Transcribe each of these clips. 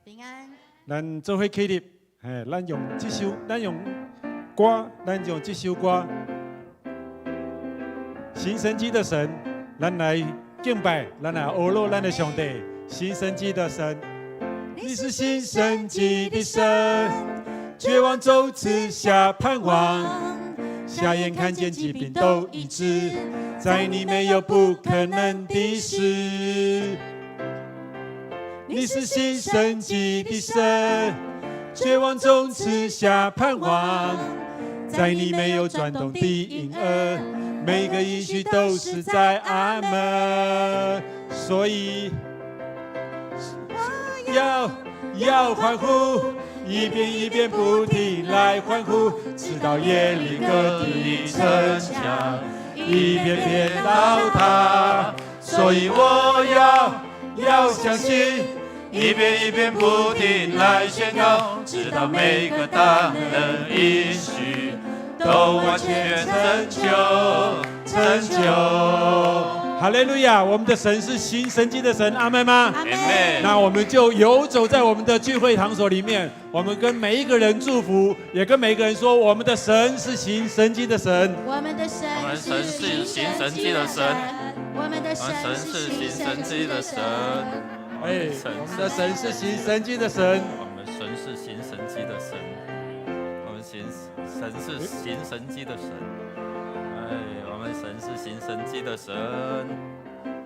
平安。咱做伙起立，咱用这首歌，咱用这首歌，行神迹的神，咱来敬拜，咱来阿罗咱的上帝，行神迹的神。你是行神迹的神，绝望中赐下盼望，瞎眼看见疾病都医治，在你没有不可能的事。你是行神迹的神，绝望中赐下盼望，在你没有转动的婴儿，每个应许都是在阿门。所以要欢呼，一遍一遍不停来欢呼，直到耶利哥的城墙一遍遍倒塌。所以我要相信，一遍一遍不停来宣告，直到每个大的应许都完全成就。哈利路亚！我们的神是行神迹的神，阿们吗？阿们。那我们就游走在我们的聚会场所里面，我们跟每一个人祝福，也跟每一个人说，我们的神是行神迹的神。我们的神是行神迹的神。我们的神是行神迹的神。我们的神是行神迹的神。我们神是行神迹的神。我们神是行神迹的神。我们神是行神迹的神。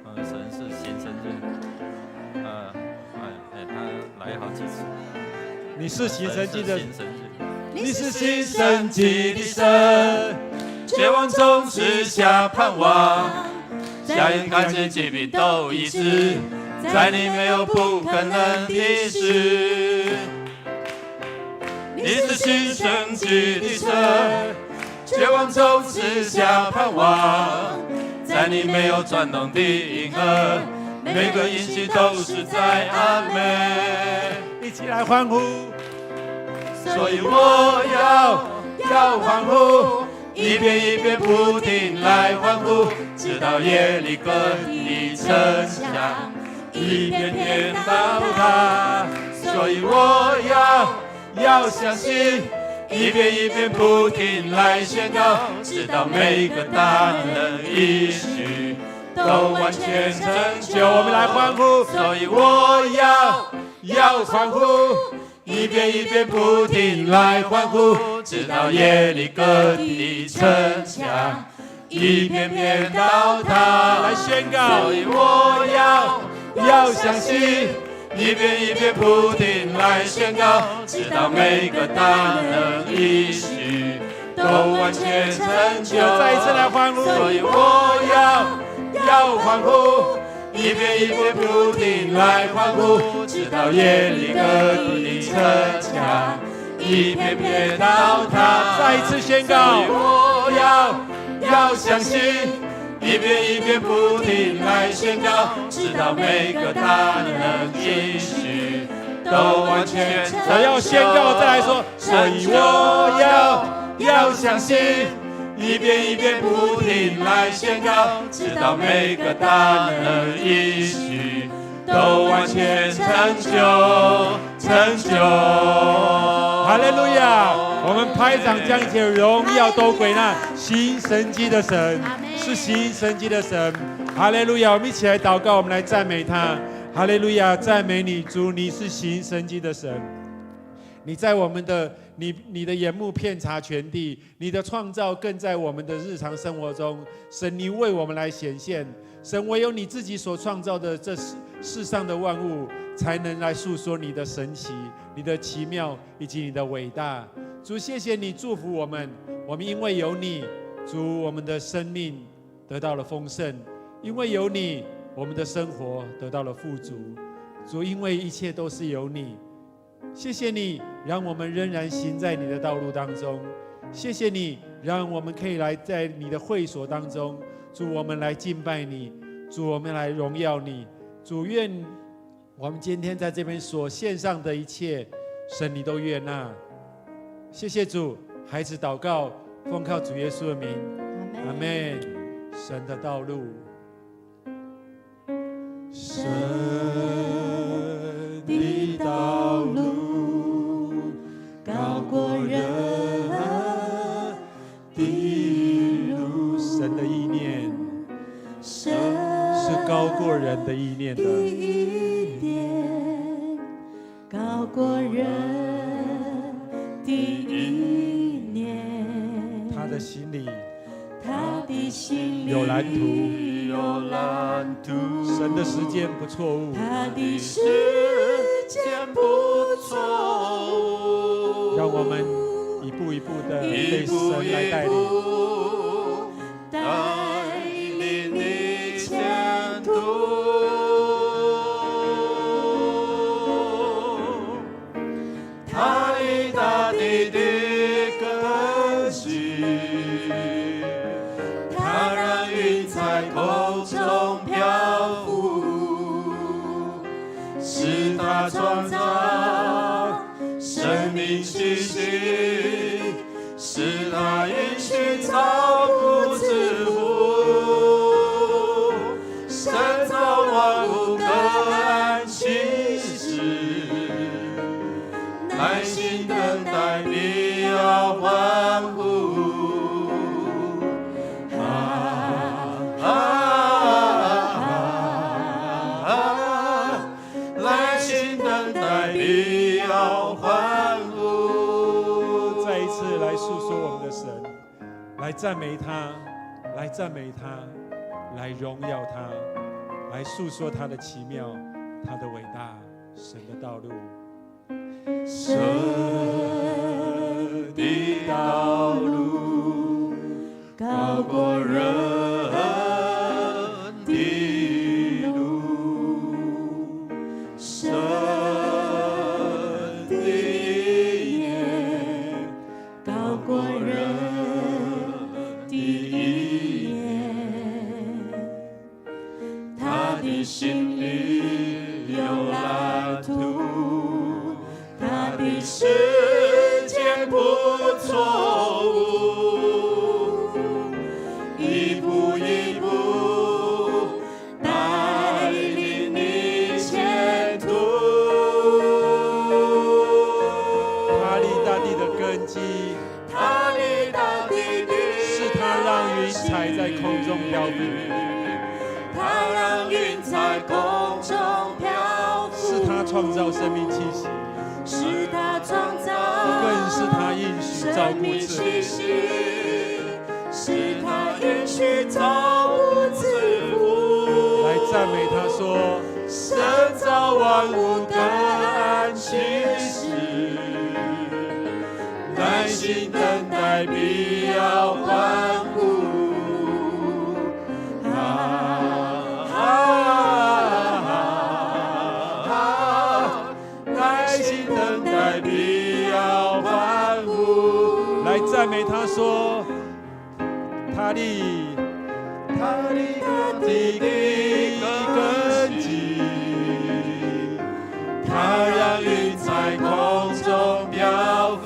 我们神是行神迹。他来好几次。你是行神迹的，你是行神迹的神，绝望中赐下盼望，瞎眼看见疾病都医治，在你没有不可能的事。你是行神迹的神，绝望中赐下盼望，在你没有转动的婴儿，每个应许都是在阿门。一起来欢呼！所以我要欢呼，一遍一遍不停来欢呼，直到耶利哥的城墙一遍遍倒塌。所以我要相信，一遍一遍不停来宣告，直到每个大的应许都完全成就。我们来欢呼！所以我要欢呼，一遍一遍不停来欢呼，直到耶利哥的城墙一遍遍倒塌。来宣告！所以我要相信，一遍一遍不停来宣告，直到每个大的应许都完全成就。再一次来欢呼！所以我要欢呼，一遍一遍不停来欢呼，直到耶利哥的城墙一遍遍倒塌。再一次宣告！我要相信，一遍一遍不停来宣告，直到每个大的应许都完全成就。要宣告，再来说，所以我要相信，一遍一遍不停来宣告，直到每个大的应许都完全成就。哈利路亚！我们拍掌将一切荣耀都归那行神迹的神，是行神迹的神。哈利路亚！我们一起来祷告，我们来赞美他。哈利路亚！赞美你，主，你是行神迹的神。你在我们的你的眼目遍察全地，你的创造更在我们的日常生活中。神，你为我们来显现。神，唯有你自己所创造的这世上的万物，才能来诉说你的神奇、你的奇妙以及你的伟大。主，谢谢你祝福我们，我们因为有你，主，我们的生命得到了丰盛；因为有你，我们的生活得到了富足。主，因为一切都是有你。谢谢你，让我们仍然行在你的道路当中。谢谢你，让我们可以来在你的会所当中。主，我们来敬拜你；主，我们来荣耀你。主，愿我们今天在这边所献上的一切，神你都悦纳。谢谢主，孩子祷告，奉靠主耶稣的名，阿们。神的道路，神的道路。道路，高过人的路。神的意念是高过人的意念的，高过人的意念。他的心里有蓝图，神的时间不错误，他的时间不错误。让我们一步一步的被神来带领，你前途。他立大地的根基，他让云在空中漂浮，是他创造生命气息，是他允许造物之父，神造万物各按其时，耐心等待必要欢呼。耐心等待必要欢呼。再一次来诉说我们的神，来赞美他，来赞美他，来荣耀他，来诉说他的奇妙，他的伟大，神的道路。神的道路高过人的路，神的意念高过人的意念，他的心里有蓝图，他的时间不错误，一步一步带领你前途。他立大地的根基，他立大地的是他让云彩在空中漂浮，他让云在空中漂浮，是他创造生命气息，是他创造，更是他应许照顾自己，是他允许造物之父。来赞美他说：神造万物各按其时，耐心等待必要欢呼。耐心等待必要欢呼。来赞美他说：他立大地的根基，他让云在空中漂浮，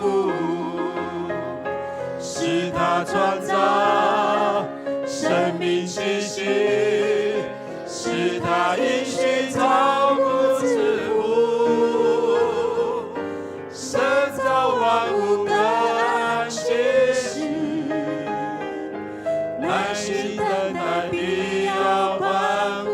是他创造生命气息，是他允许造物之父，神造万物各按其时，耐心等待必要欢呼。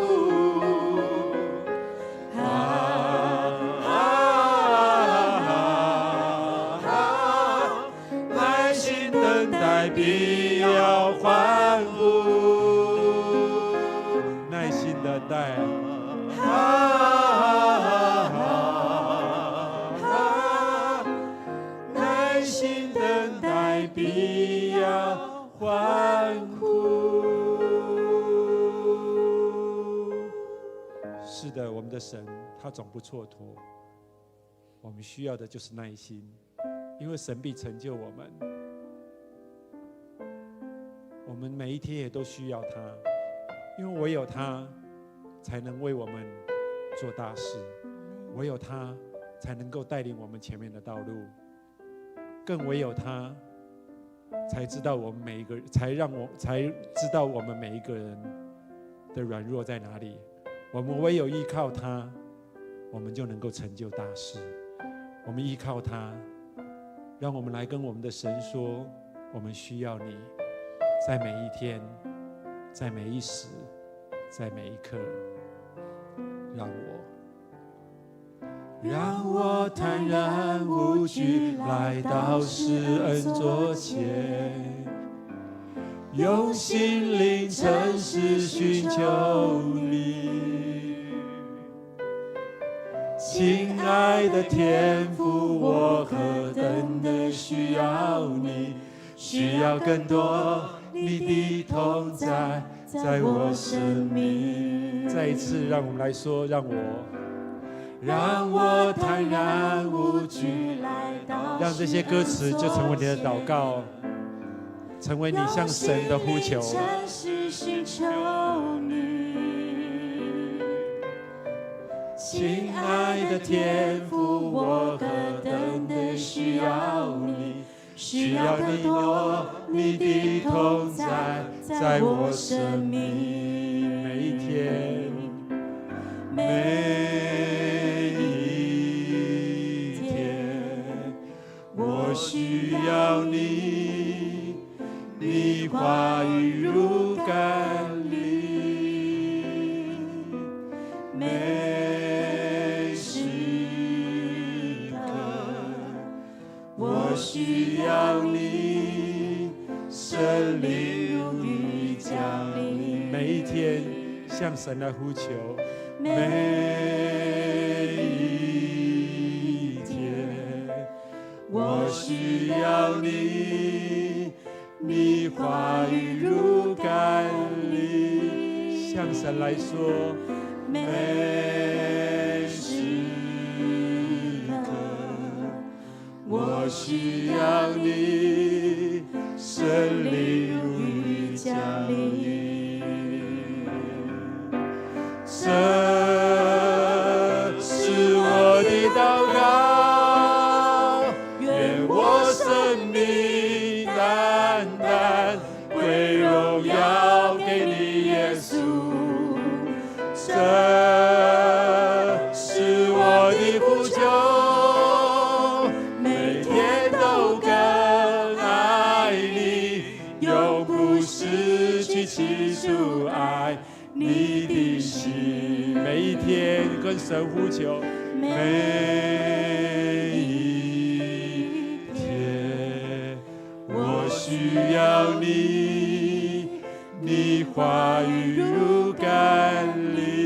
耐心等待必要欢呼，耐心等待。耐心等待必要欢呼。是的，我们的神他总不蹉跎，我们需要的就是耐心，因为神必成就我们。我们每一天也都需要他，因为唯有他才能为我们做大事，唯有他才能够带领我们前面的道路，更唯有他才知道我们每一个人，才知道我们每一个人的软弱在哪里。我们唯有依靠他，我们就能够成就大事。我们依靠他，让我们来跟我们的神说，我们需要你，在每一天，在每一时，在每一刻，让我坦然无惧来到施恩座前，用心灵诚实寻求你。亲爱的天父，我何等的需要你，需要更多你的同在，在我生命。再一次，让我们来说，让我坦然无惧来到，让这些歌词就成为你的祷告，成为你向神的呼求。亲爱的天父，我何等的需要你，需要更多你的同在，在我生命。每一天，我需要你，你话语如甘霖，每时刻我需要你，圣灵如雨降临。每一天向神来呼求，我需要你，你话语如甘霖。向神来说，每时刻我需要你，圣灵如雨降临。这是我的祷告。这是我的呼求，每天都更爱你，永不失去起初爱你的心。每一天跟神呼求，每一天我需要你，你话语如甘霖。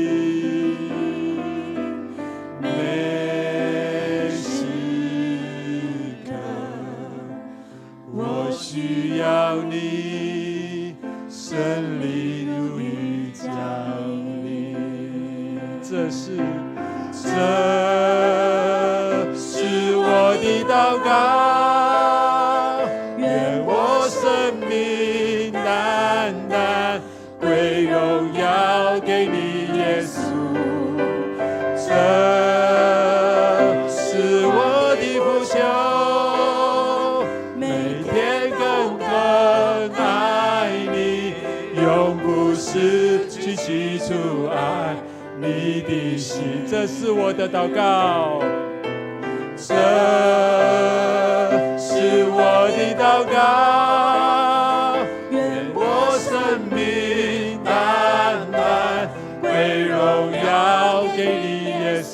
需要你，圣灵如雨降临。这是我的祷告，愿我生命单单归荣耀给你，耶稣。这是我的呼求。永不失去起初爱你的心，这是我的祷告，这是我的祷告，愿我生命单单归荣耀给你，耶稣。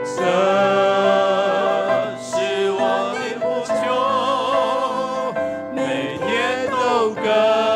这是我的呼求，每天都更。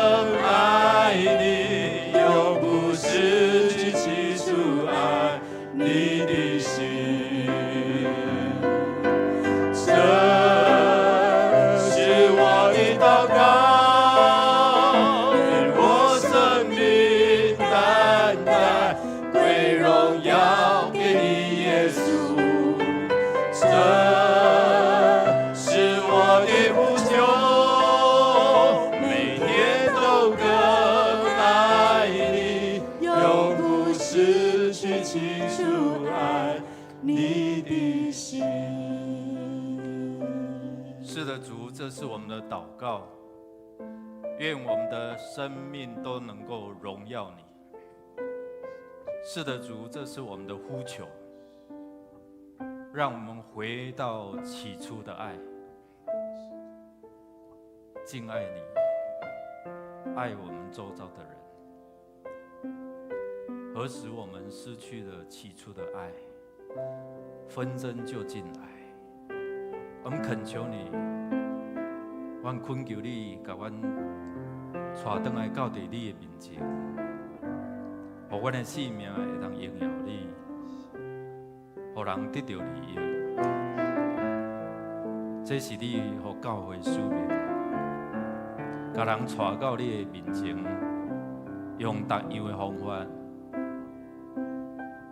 是的，主，这是我们的祷告，愿我们的生命都能够荣耀你。是的，主，这是我们的呼求，让我们回到起初的爱，敬爱你，爱我们周遭的人。何时我们失去了起初的爱，纷争就进来。我们恳求你，我恳求你，把我带回来到你的面前，让我的生命会当荣耀你，让人得到利益。这是你给教会使命，把人带到你的面前，用各样的方法，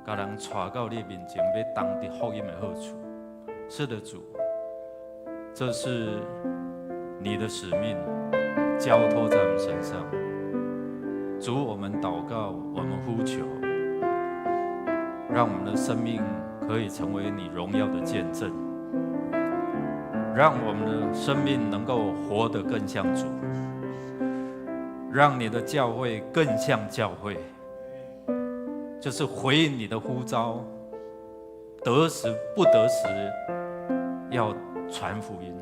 把人带到你的面前，要当得福音的好处。是的，主，这是你的使命，交托在我们身上。主，我们祷告，我们呼求，让我们的生命可以成为你荣耀的见证，让我们的生命能够活得更像主，让你的教会更像教会，就是回应你的呼召，得时不得时要传福音。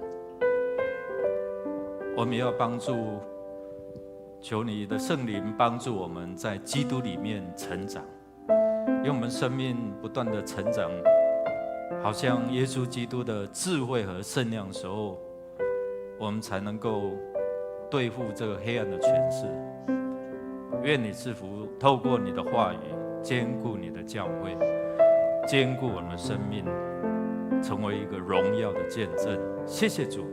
我们也要帮助，求你的圣灵帮助我们在基督里面成长，因为我们生命不断的成长，好像耶稣基督的智慧和圣量的时候，我们才能够对付这个黑暗的权势。愿你赐福，透过你的话语坚固你的教会，坚固我们的生命，成为一个荣耀的见证。谢谢主，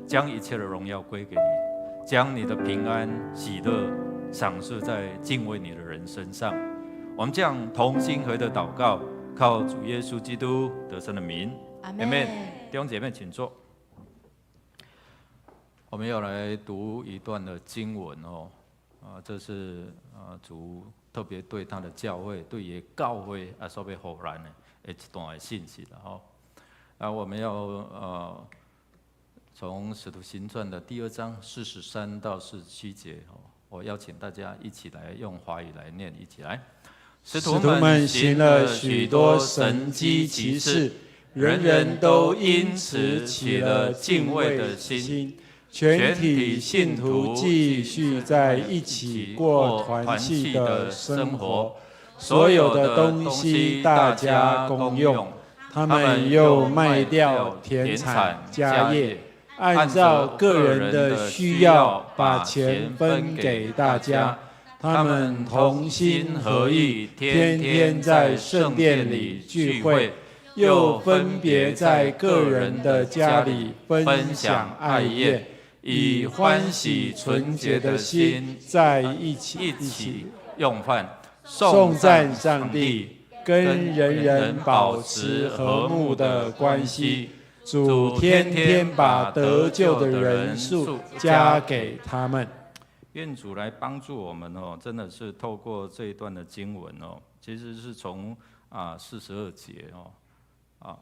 将一切的荣耀归给你，将你的平安喜乐赏赐在敬畏你的人身上。我们这样同心合的祷告，靠主耶稣基督得胜的名，阿们。弟兄姐妹，请坐。我们要来读一段的经文哦，这是主特别对他的教会，对于教会所要互咱的一段的信息了哈。我们要从使徒行传的第2章43到47节哦，我邀请大家一起来用华语来念，一起来。使徒们行了许多神迹奇事，人人都因此起了敬畏的心。全体信徒继续在一起过团契的生活，所有的东西大家公用。他们又卖掉田产家业，按照个人的需要把钱分给大家。他们同心合意，天天在圣殿里聚会，又分别在个人的家里分享爱宴，以欢喜纯洁的心在一起用饭，颂赞上帝，跟人人保持和睦的关系。主天天把得救的人数加给他们。愿主来帮助我们哦，真的是透过这一段的经文哦，其实是从42节哦，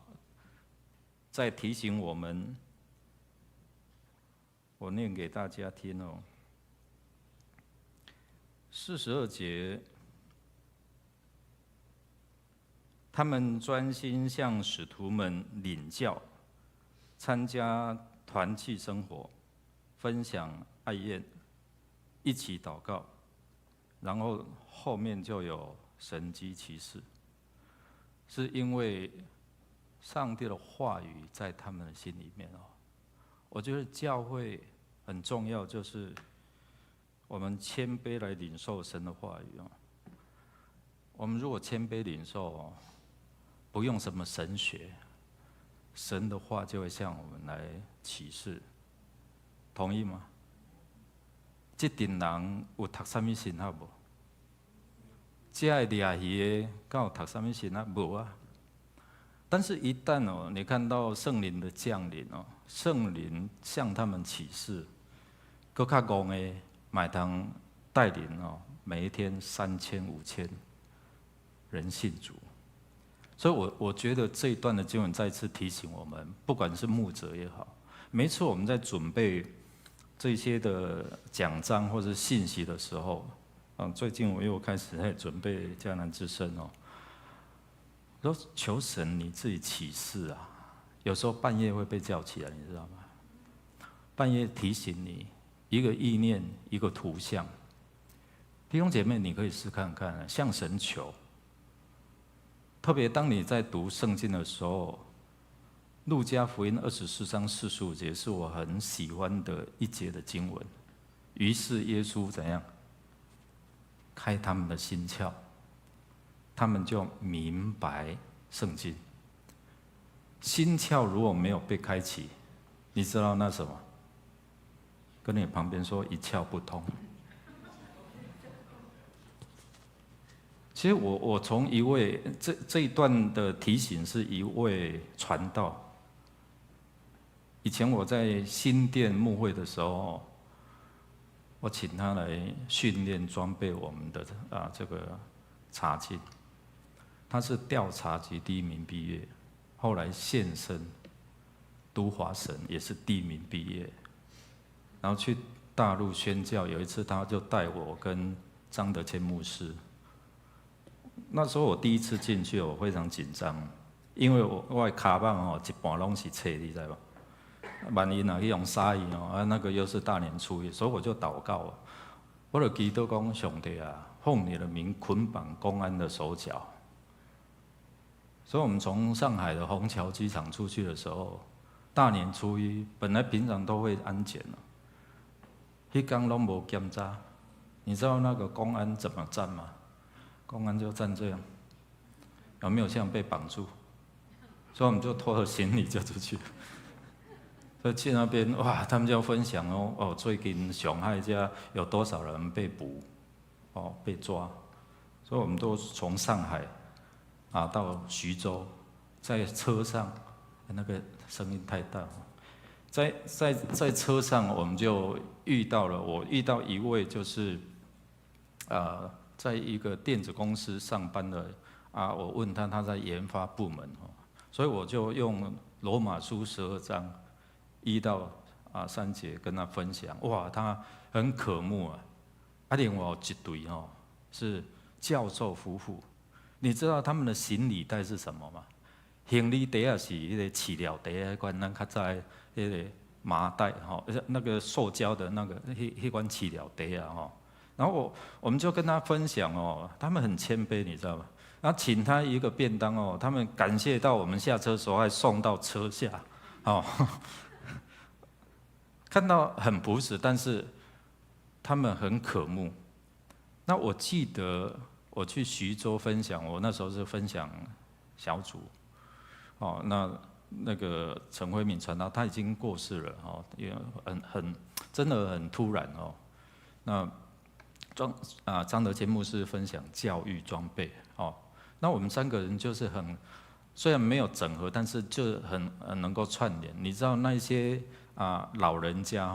在提醒我们，我念给大家听哦。42节，他们专心向使徒们领教，参加团契生活，分享爱宴，一起祷告，然后后面就有神迹奇事，是因为上帝的话语在他们的心里面哦。我觉得教会很重要，就是我们谦卑来领受神的话语哦。我们如果谦卑领受哦，不用什么神学，神的话就会向我们来启示，同意吗？这群人有读什么神学无？这爱掠鱼的，敢有读什么神学？无啊。但是，一旦哦，你看到圣灵的降临哦，圣灵向他们启示，更较戆的，买当带领哦，每一天3000、5000人信主。所以我觉得这一段的经文再次提醒我们，不管是牧者也好，没错，我们在准备这些的讲章或者信息的时候，最近我又开始在准备迦南之声哦。说求神你自己启示啊，有时候半夜会被叫起来，你知道吗？半夜提醒你一个意念，一个图像。弟兄姐妹，你可以试看看，向神求。特别当你在读圣经的时候，路加福音24章45节是我很喜欢的一节的经文。于是耶稣怎样？开他们的心窍，他们就明白圣经。心窍如果没有被开启，你知道那什么？跟你旁边说一窍不通。其实我从一位这一段的提醒是一位传道。以前我在新店牧会的时候，我请他来训练装备我们的这个查经。他是调查局第1名毕业，后来献身读华神也是第1名毕业，然后去大陆宣教。有一次他就带我跟张德谦牧师。那时候我第一次进去，我非常紧张，因为我的卡棒一半拢是册，你知道吧？万一哪去用沙衣那个又是大年初一，所以我就祷告，我就祈祷讲上帝啊，奉你的名捆绑公安的手脚。所以我们从上海的虹桥机场出去的时候，大年初一本来平常都会安检了，那天都没检查。你知道那个公安怎么站吗？公安就站这样，有没有像被绑住？所以我们就拖着行李就出去。所以去那边哇，他们就分享最近上海家有多少人被捕，被抓。所以我们都从上海到徐州，在车上，那个声音太大。在车上我们就我遇到一位就是在一个电子公司上班的我问他在研发部门所以我就用罗马书12章1到3节跟他分享。哇，他很渴慕另外有一对是教授夫妇，你知道他们的行李袋是什么吗？行李袋是那个饲料袋，咱较早那个麻袋那个塑胶的那个那款饲料袋然后我们就跟他分享他们很谦卑，你知道吗？然后请他一个便当他们感谢到我们下车的时候还送到车下看到很朴实，但是他们很渴慕。那我记得我去徐州分享，我那时候是分享小组那个陈辉敏传道他已经过世了也真的很突然那张德谦牧师分享教育装备那我们3个人就是虽然没有整合，但是就很能够串联。你知道那些老人家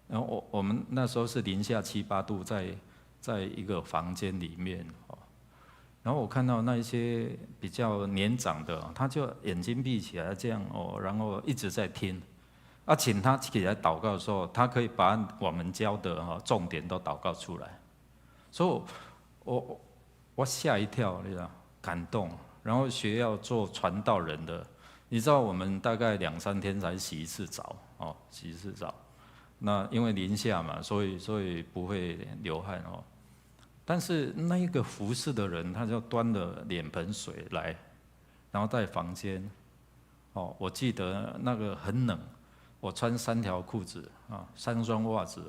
然后我们那时候是零下7、8度在一个房间里面然后我看到那一些比较年长的，他就眼睛闭起来这样然后一直在听。请他起来祷告的时候，他可以把我们教的重点都祷告出来，所以我吓一跳，你知道，感动。然后学要做传道人的，你知道我们大概2、3天才洗一次澡洗一次澡。那因为零下嘛，所以不会流汗但是那一个服侍的人，他就端了脸盆水来，然后在房间我记得那个很冷。我穿3条裤子3双袜子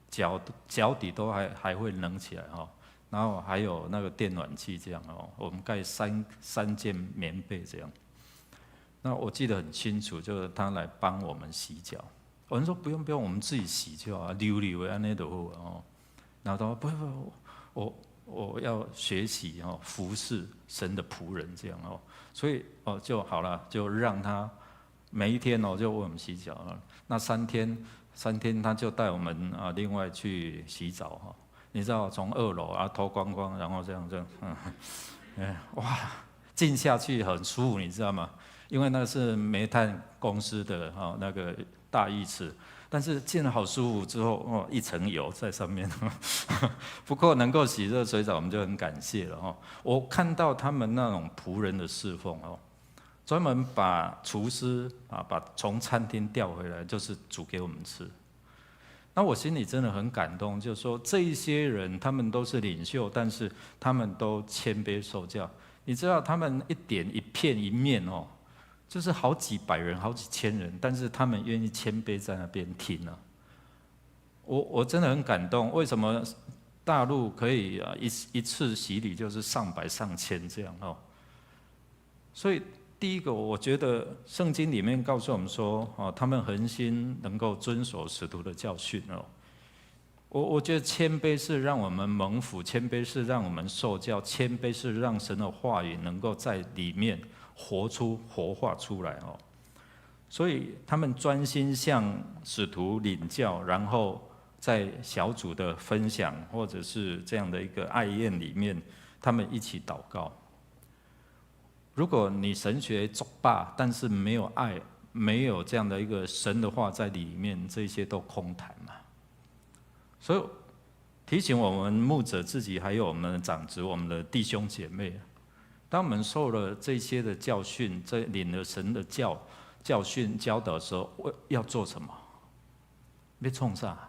脚底都还会冷起来然后还有那个电暖气这样我们盖三件棉被这样。那我记得很清楚，就是他来帮我们洗脚。我们说不用，我们自己洗就好，溜的安尼就好然后他说不，我要学习服侍神的仆人这样所以就好了，就让他。每一天就为我们洗脚那3天他就带我们另外去洗澡你知道从2楼脱光光，然后这样哇，进下去很舒服，你知道吗？因为那是煤炭公司的那个大浴池，但是进了好舒服之后，哦，一层油在上面。不过能够洗热水澡，我们就很感谢了哦。我看到他们那种仆人的侍奉哦，专门把厨师把从餐厅调回来，就是煮给我们吃。那我心里真的很感动，就是说这一些人，他们都是领袖，但是他们都谦卑受教。你知道，他们一点一片一面哦，就是好几百人、好几千人，但是他们愿意谦卑在那边听啊。我真的很感动，为什么大陆可以一次洗礼就是上百上千这样哦？所以第一个，我觉得圣经里面告诉我们说，哦，他们恒心能够遵守使徒的教训哦。我觉得谦卑是让我们蒙福，谦卑是让我们受教，谦卑是让神的话语能够在里面活化出来哦。所以他们专心向使徒领教，然后在小组的分享或者是这样的一个爱宴里面，他们一起祷告。如果你神学作罢，但是没有爱，没有这样的一个神的话在里面，这些都空谈嘛。所以提醒我们牧者自己，还有我们的长子、我们的弟兄姐妹，当我们受了这些的教训，领了神的教训教导的时候，要做什么？要冲啥？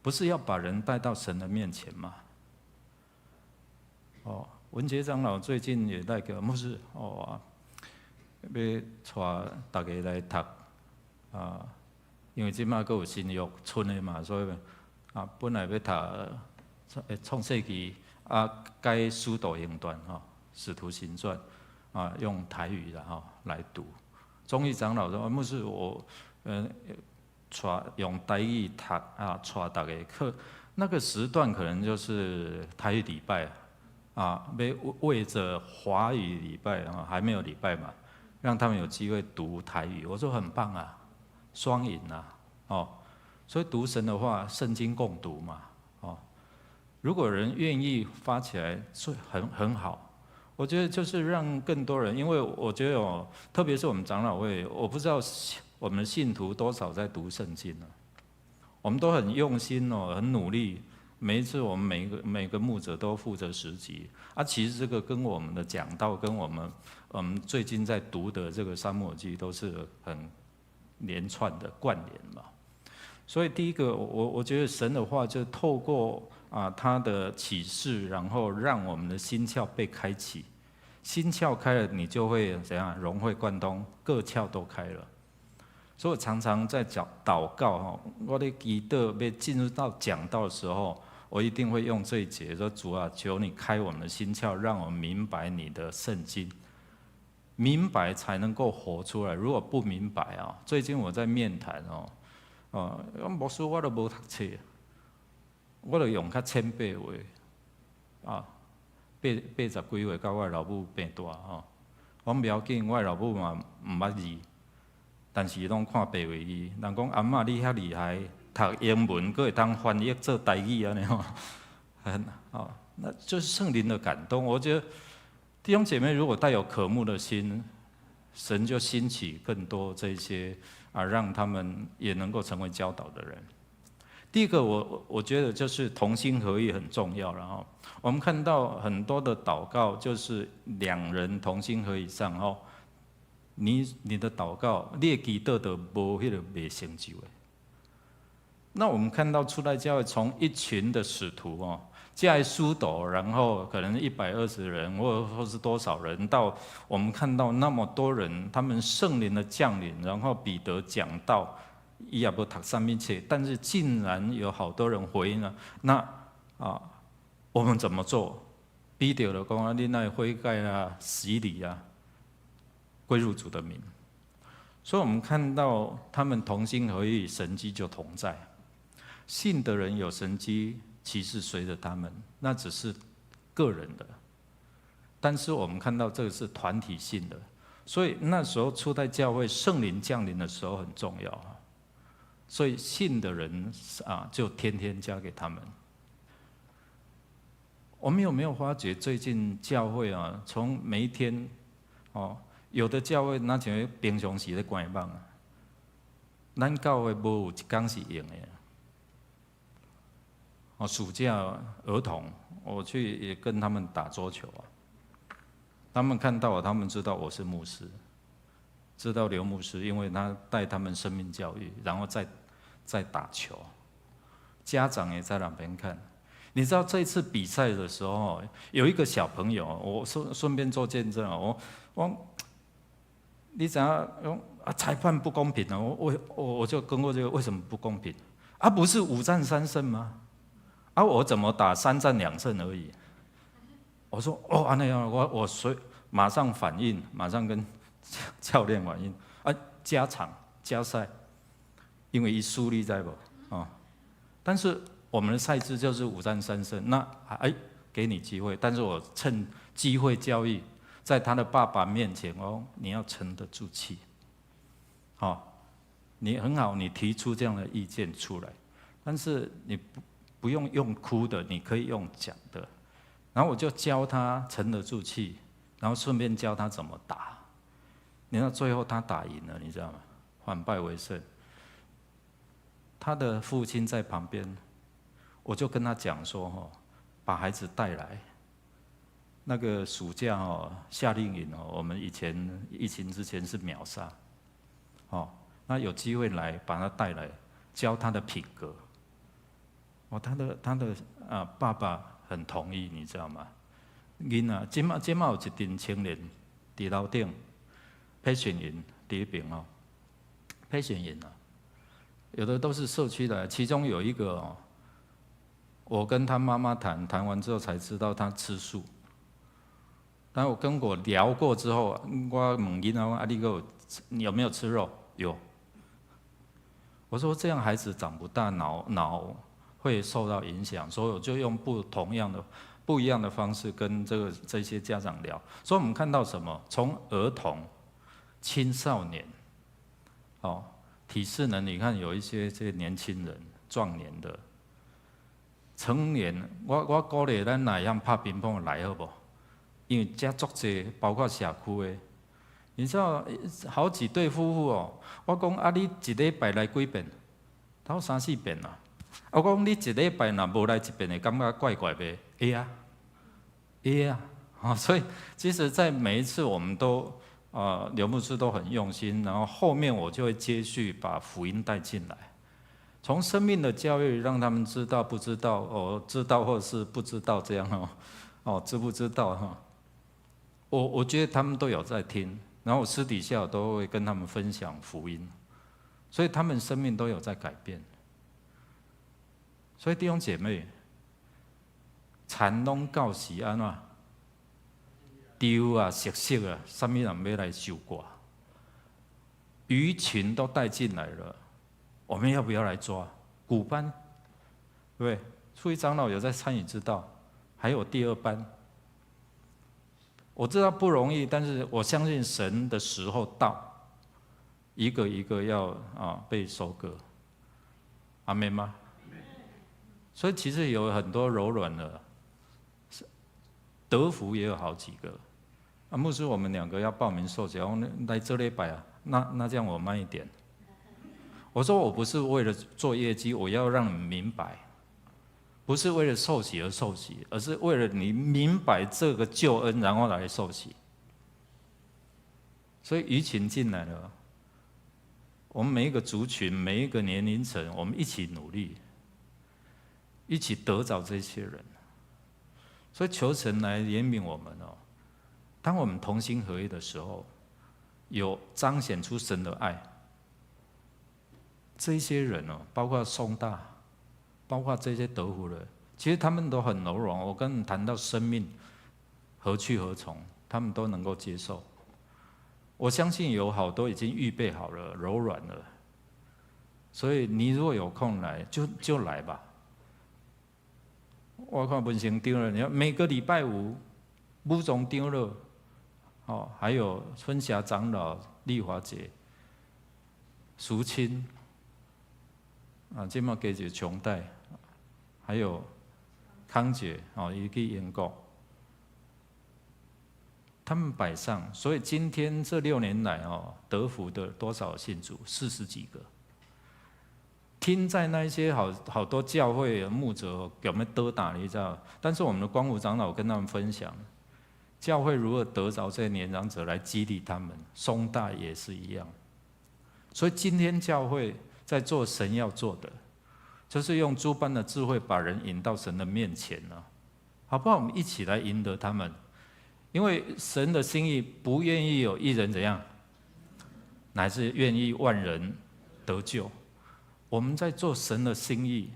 不是要把人带到神的面前吗？哦。文杰长老最近也那个牧师要带大家来读因为今麦还有新约村的嘛，所以本来要读创世纪改使徒行传使徒行传用台语来读。忠义长老说牧师我用台语读带大家课，那个时段可能就是台语礼拜。要为着华语礼拜还没有礼拜嘛，让他们有机会读台语，我说很棒啊，双赢啊，所以读神的话，圣经共读嘛，如果人愿意发起来，所以很好，我觉得就是让更多人，因为我觉得特别是我们长老会，我不知道我们的信徒多少在读圣经呢，我们都很用心很努力。每一次我们每个牧者都负责10集其实这个跟我们的讲道，跟我们最近在读的这个撒母耳记都是很连串的关联嘛。所以第一个，我觉得神的话就透过他的启示，然后让我们的心窍被开启，心窍开了，你就会怎样融会贯通，各窍都开了。所以我常常在祷告我的祈祷要进入到讲道的时候，我一定会用这一节说：主啊，求你开我们的心窍，让我们明白你的圣经，明白才能够活出来。如果不明白最近我在面谈牧师我都无读册，我就用较谦卑话80几岁到我老母病大我不要紧，我老母嘛唔捌字，但是拢看白话语。人讲阿嬷你遐厉害。读英文，佫会当翻译做台语安尼那就是圣灵的感动。我觉得弟兄姐妹如果带有渴慕的心，神就兴起更多这些让他们也能够成为教导的人。第一个，我觉得就是同心合意很重要。然后我们看到很多的祷告，就是2人同心合意上你的祷告，你的祈祷就无迄个未成就的。那我们看到初代教会从一群的使徒加书斗，然后可能120人或是多少人，到我们看到那么多人，他们圣灵的降临，然后彼得讲道，伊也不读什么册，但是竟然有好多人回应了。那我们怎么做？彼得就讲你那悔改洗礼归入主的名。所以我们看到他们同心合意，神迹就同在。信的人有神迹奇事随着他们，那只是个人的，但是我们看到这个是团体性的，所以那时候初代教会圣灵降临的时候很重要所以信的人就天天加给他们。我们有没有发觉最近教会从每一天有的教会那像平常时在关网咱教会无有一天是用的。暑假儿童，我去也跟他们打桌球啊。他们看到我，他们知道我是牧师，知道刘牧师，因为他带他们生命教育，然后再打球。家长也在那边看。你知道这次比赛的时候，有一个小朋友，我顺便做见证啊，你怎样裁判不公平啊？我就跟过这个，为什么不公平？啊，不是5战3胜吗？啊，我怎么打3战2胜而已？我说哦，那样我马上反应，马上跟教练反应啊，加场加赛，因为一输你知不？啊，但是我们的赛制就是5战3胜，那给你机会，但是我趁机会教育，在他的爸爸面前你要沉得住气，你很好，你提出这样的意见出来，但是你不用用哭的，你可以用讲的，然后我就教他沉得住气，然后顺便教他怎么打，你知道最后他打赢了，你知道吗？反败为胜。他的父亲在旁边，我就跟他讲说把孩子带来。那个暑假夏令营我们以前疫情之前是秒杀，那有机会来把他带来，教他的品格。他的爸爸很同意，你知道吗？囡仔，今嘛有一群青年伫楼顶培训营伫迄边培训营有的都是社区的，其中有一个我跟他妈妈谈完之后才知道他吃素。然后跟我聊过之后，我问囡仔你有没有吃肉？有。我说这样孩子长不大，脑会受到影响，所以我就用不一样的方式跟这些家长聊。所以我们看到什么？从儿童、青少年，体适能，你看有一些这些年轻人、壮年的、成年，我鼓励咱哪样拍乒乓来好不？因为遮足济，包括社区的，你知道好几对夫妇我讲你一礼拜来几遍？他说3、4遍啊。我讲你一礼拜若无来一遍，会感觉怪怪的。会啊，所以其实，在每一次我们都刘牧师都很用心，然后后面我就会接续把福音带进来，从生命的教育让他们知道不知道知道或者是不知道这样知不知道我觉得他们都有在听，然后我私底下都会跟他们分享福音，所以他们生命都有在改变。所以弟兄姐妹，田拢到时安怎？丢啊、熟悉啊，什么人要来收割？鱼群都带进来了，我们要不要来抓？古班，对不对？初一长老有在参与，知道，还有第2班。我知道不容易，但是我相信神的时候到，一个一个要被收割。阿们吗？所以其实有很多柔软的，德福也有好几个。牧师，我们2个要报名受洗，来这礼拜啊，那这样我慢一点。我说我不是为了做业绩，我要让你明白。不是为了受洗而受洗，而是为了你明白这个救恩，然后来受洗。所以鱼群进来了，我们每一个族群、每一个年龄层，我们一起努力，一起得着这些人。所以求神来怜悯我们当我们同心合一的时候，有彰显出神的爱。这些人包括松大。包括这些德福人，其实他们都很柔软。我跟你谈到生命何去何从，他们都能够接受。我相信有好多已经预备好了，柔软了。所以你如果有空来，就来吧。我看文成长了，你看每个礼拜5，武宗长老，还有春霞长老、丽华姐、淑清，这么给就穷代。还有康姐也去英国，他们摆上，所以今天这6年来德福的多少信主？40几个，听在那一些好多教会的牧者有没有得打，你知道？但是我们的光复长老跟他们分享，教会如何得着这些年长者来激励他们，松大也是一样。所以今天教会在做神要做的，就是用诸般的智慧把人引到神的面前呢，好不好？我们一起来赢得他们，因为神的心意不愿意有一人怎样，乃是愿意万人得救。我们在做神的心意，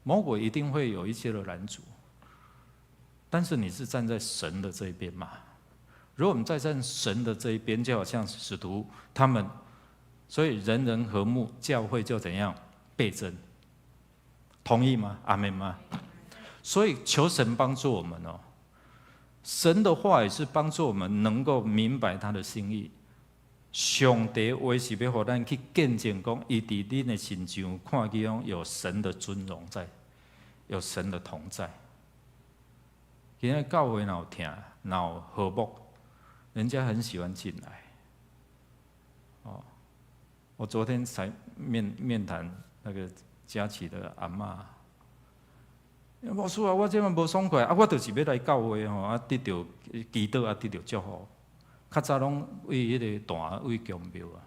魔鬼一定会有一些的拦阻，但是你是站在神的这一边嘛？如果我们在站神的这一边，就好像使徒他们，所以人人和睦，教会就怎样倍增。同意吗？阿们吗？所以求神帮助我们哦。神的话也是帮助我们能够明白他的心意。上帝话是要让咱去见证，讲伊伫恁的身上看见有神的尊荣在，有神的同在。今天教会哪有听，哪有和睦，人家很喜欢进来。哦，我昨天才面谈那个佳琪的阿嬷，牧师啊，我这么无爽快啊，我就是要来教会吼，啊得到祈祷啊，得到祝福。较早拢为迄个大为供庙啊，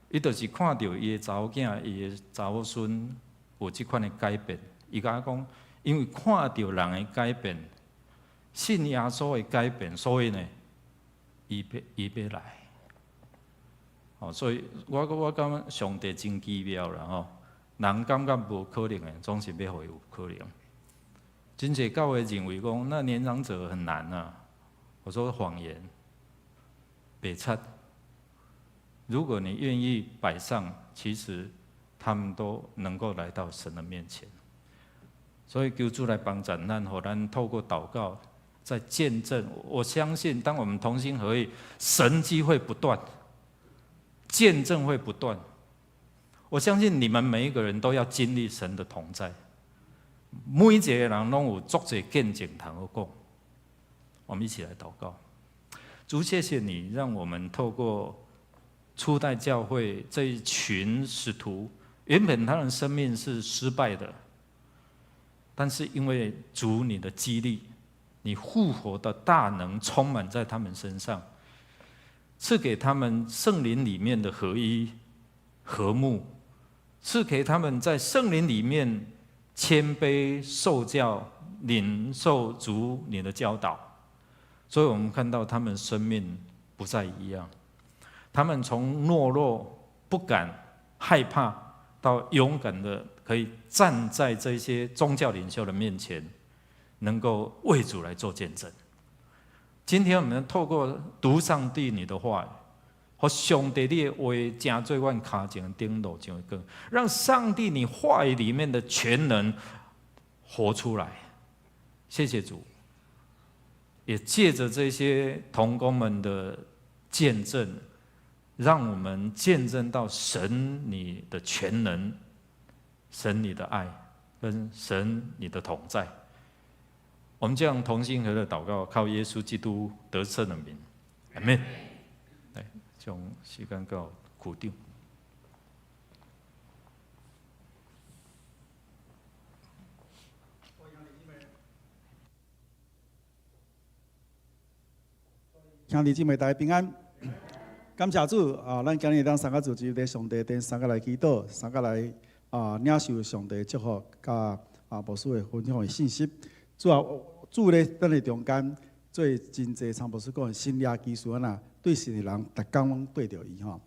伊就是看到伊的查某囝、伊的查某孙有即款的改变，伊甲我讲，因为看到人的改变，信耶稣的改变，所以呢，伊要来。哦，所以我感觉上帝真奇妙啦吼，人感觉无可能的，总是要互有可能。真侪教会认为讲，那年长者很难啊，我说谎言。北菜，如果你愿意摆上，其实他们都能够来到神的面前。所以求主来帮助咱，互咱透过祷告，在见证。我相信，当我们同心合意，神迹会不断，见证会不断。我相信你们每一个人都要经历神的同在，每一个人拢有足侪见证通好讲。我们一起来祷告。主，谢谢你，让我们透过初代教会这一群使徒，原本他的生命是失败的，但是因为主你的激励，你复活的大能充满在他们身上，赐给他们圣灵里面的合一、和睦，赐给他们在圣灵里面谦卑受教，领受主你的教导。所以我们看到他们生命不再一样，他们从懦弱、不敢、害怕，到勇敢的可以站在这些宗教领袖的面前，能够为主来做见证。今天我们透过读上帝你的话，和上帝你的话加做我们脚前的灯路上的光，让上帝你话语里面的全能活出来。谢谢主。也借着这些同工们的见证，让我们见证到神你的全能，神你的爱，跟神你的同在。我们这样同心合的祷告，靠耶稣基督得胜的名，阿们。来，将时间到固定。兄弟姊妹大家平安，感谢主啊！咱今日当三个主持在上帝殿，三个来祈祷，三个来领受上帝祝福，甲牧师的分享的信息。主啊，主咧咱的中间，做真济参牧师讲的新约技术啊，对神的人，逐工拢对着伊吼。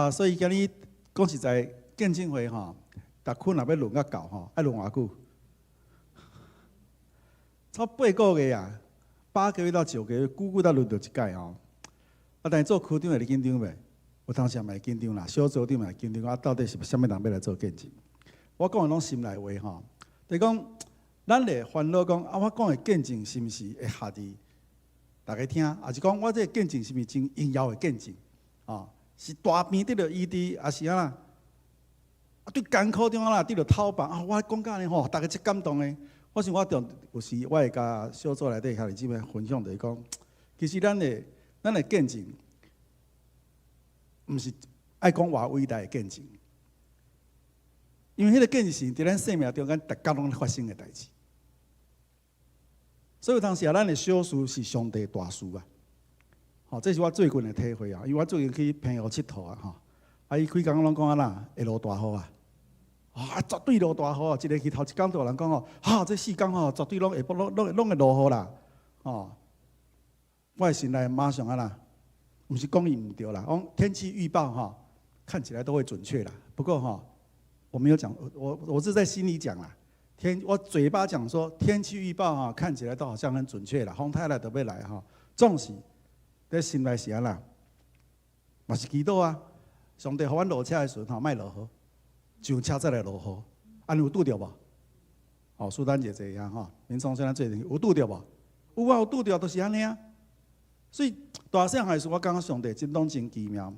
所以今日讲实在见证会吼，逐区若要轮较到吼，爱轮偌久？超8个月啊！8个月到9个月，久到轮到一届吼。但是做区长会紧张袂？有当时也蛮紧张啦，小组长嘛紧张。到底是啥物人要来做见证？我讲的拢心内话吼，就讲咱咧烦恼讲我讲的见证是毋是会下伫大家听？还是讲我这个见证是毋是真应要的见证？是大病得到医治，还是啊？对艰苦中啦得到讨办我讲甲呢吼，大家真感动的。我想我有时我会甲小组内底兄弟姊妹分享，就是讲，其实咱的见证，毋是爱讲偌伟大的见证，因为迄个见证伫咱生命中间，逐工拢发生的代志。所以有当时啊，咱的小事是上帝大事啊。吼，这是我最近的体会啊。因为我最近去澎湖佚佗啊，吼，啊伊规工拢讲啊啦，会落大雨啊。啊，绝对落大雨啊！一个去头一工，就有人讲哦，这4工吼，绝对拢会会落雨啦。哦，我的心内马上啊啦，不是讲伊唔对啦，讲天气预报哈，看起来都会准确啦。不过哈，我没有讲，我是在心里讲啦。我嘴巴讲说天气预报哈，看起来都好像很准确啦，风太来都要来哈。总是在心内是安啦，嘛是祈祷啊，上帝互阮落车的时阵吼，莫落雨。上车再来落雨，安尼有拄着无？哦，苏丹姐这样哈，民众现在最有拄着无？有啊，有拄着，都是安尼啊。所以大细汉时，我感觉上帝真拢真奇妙。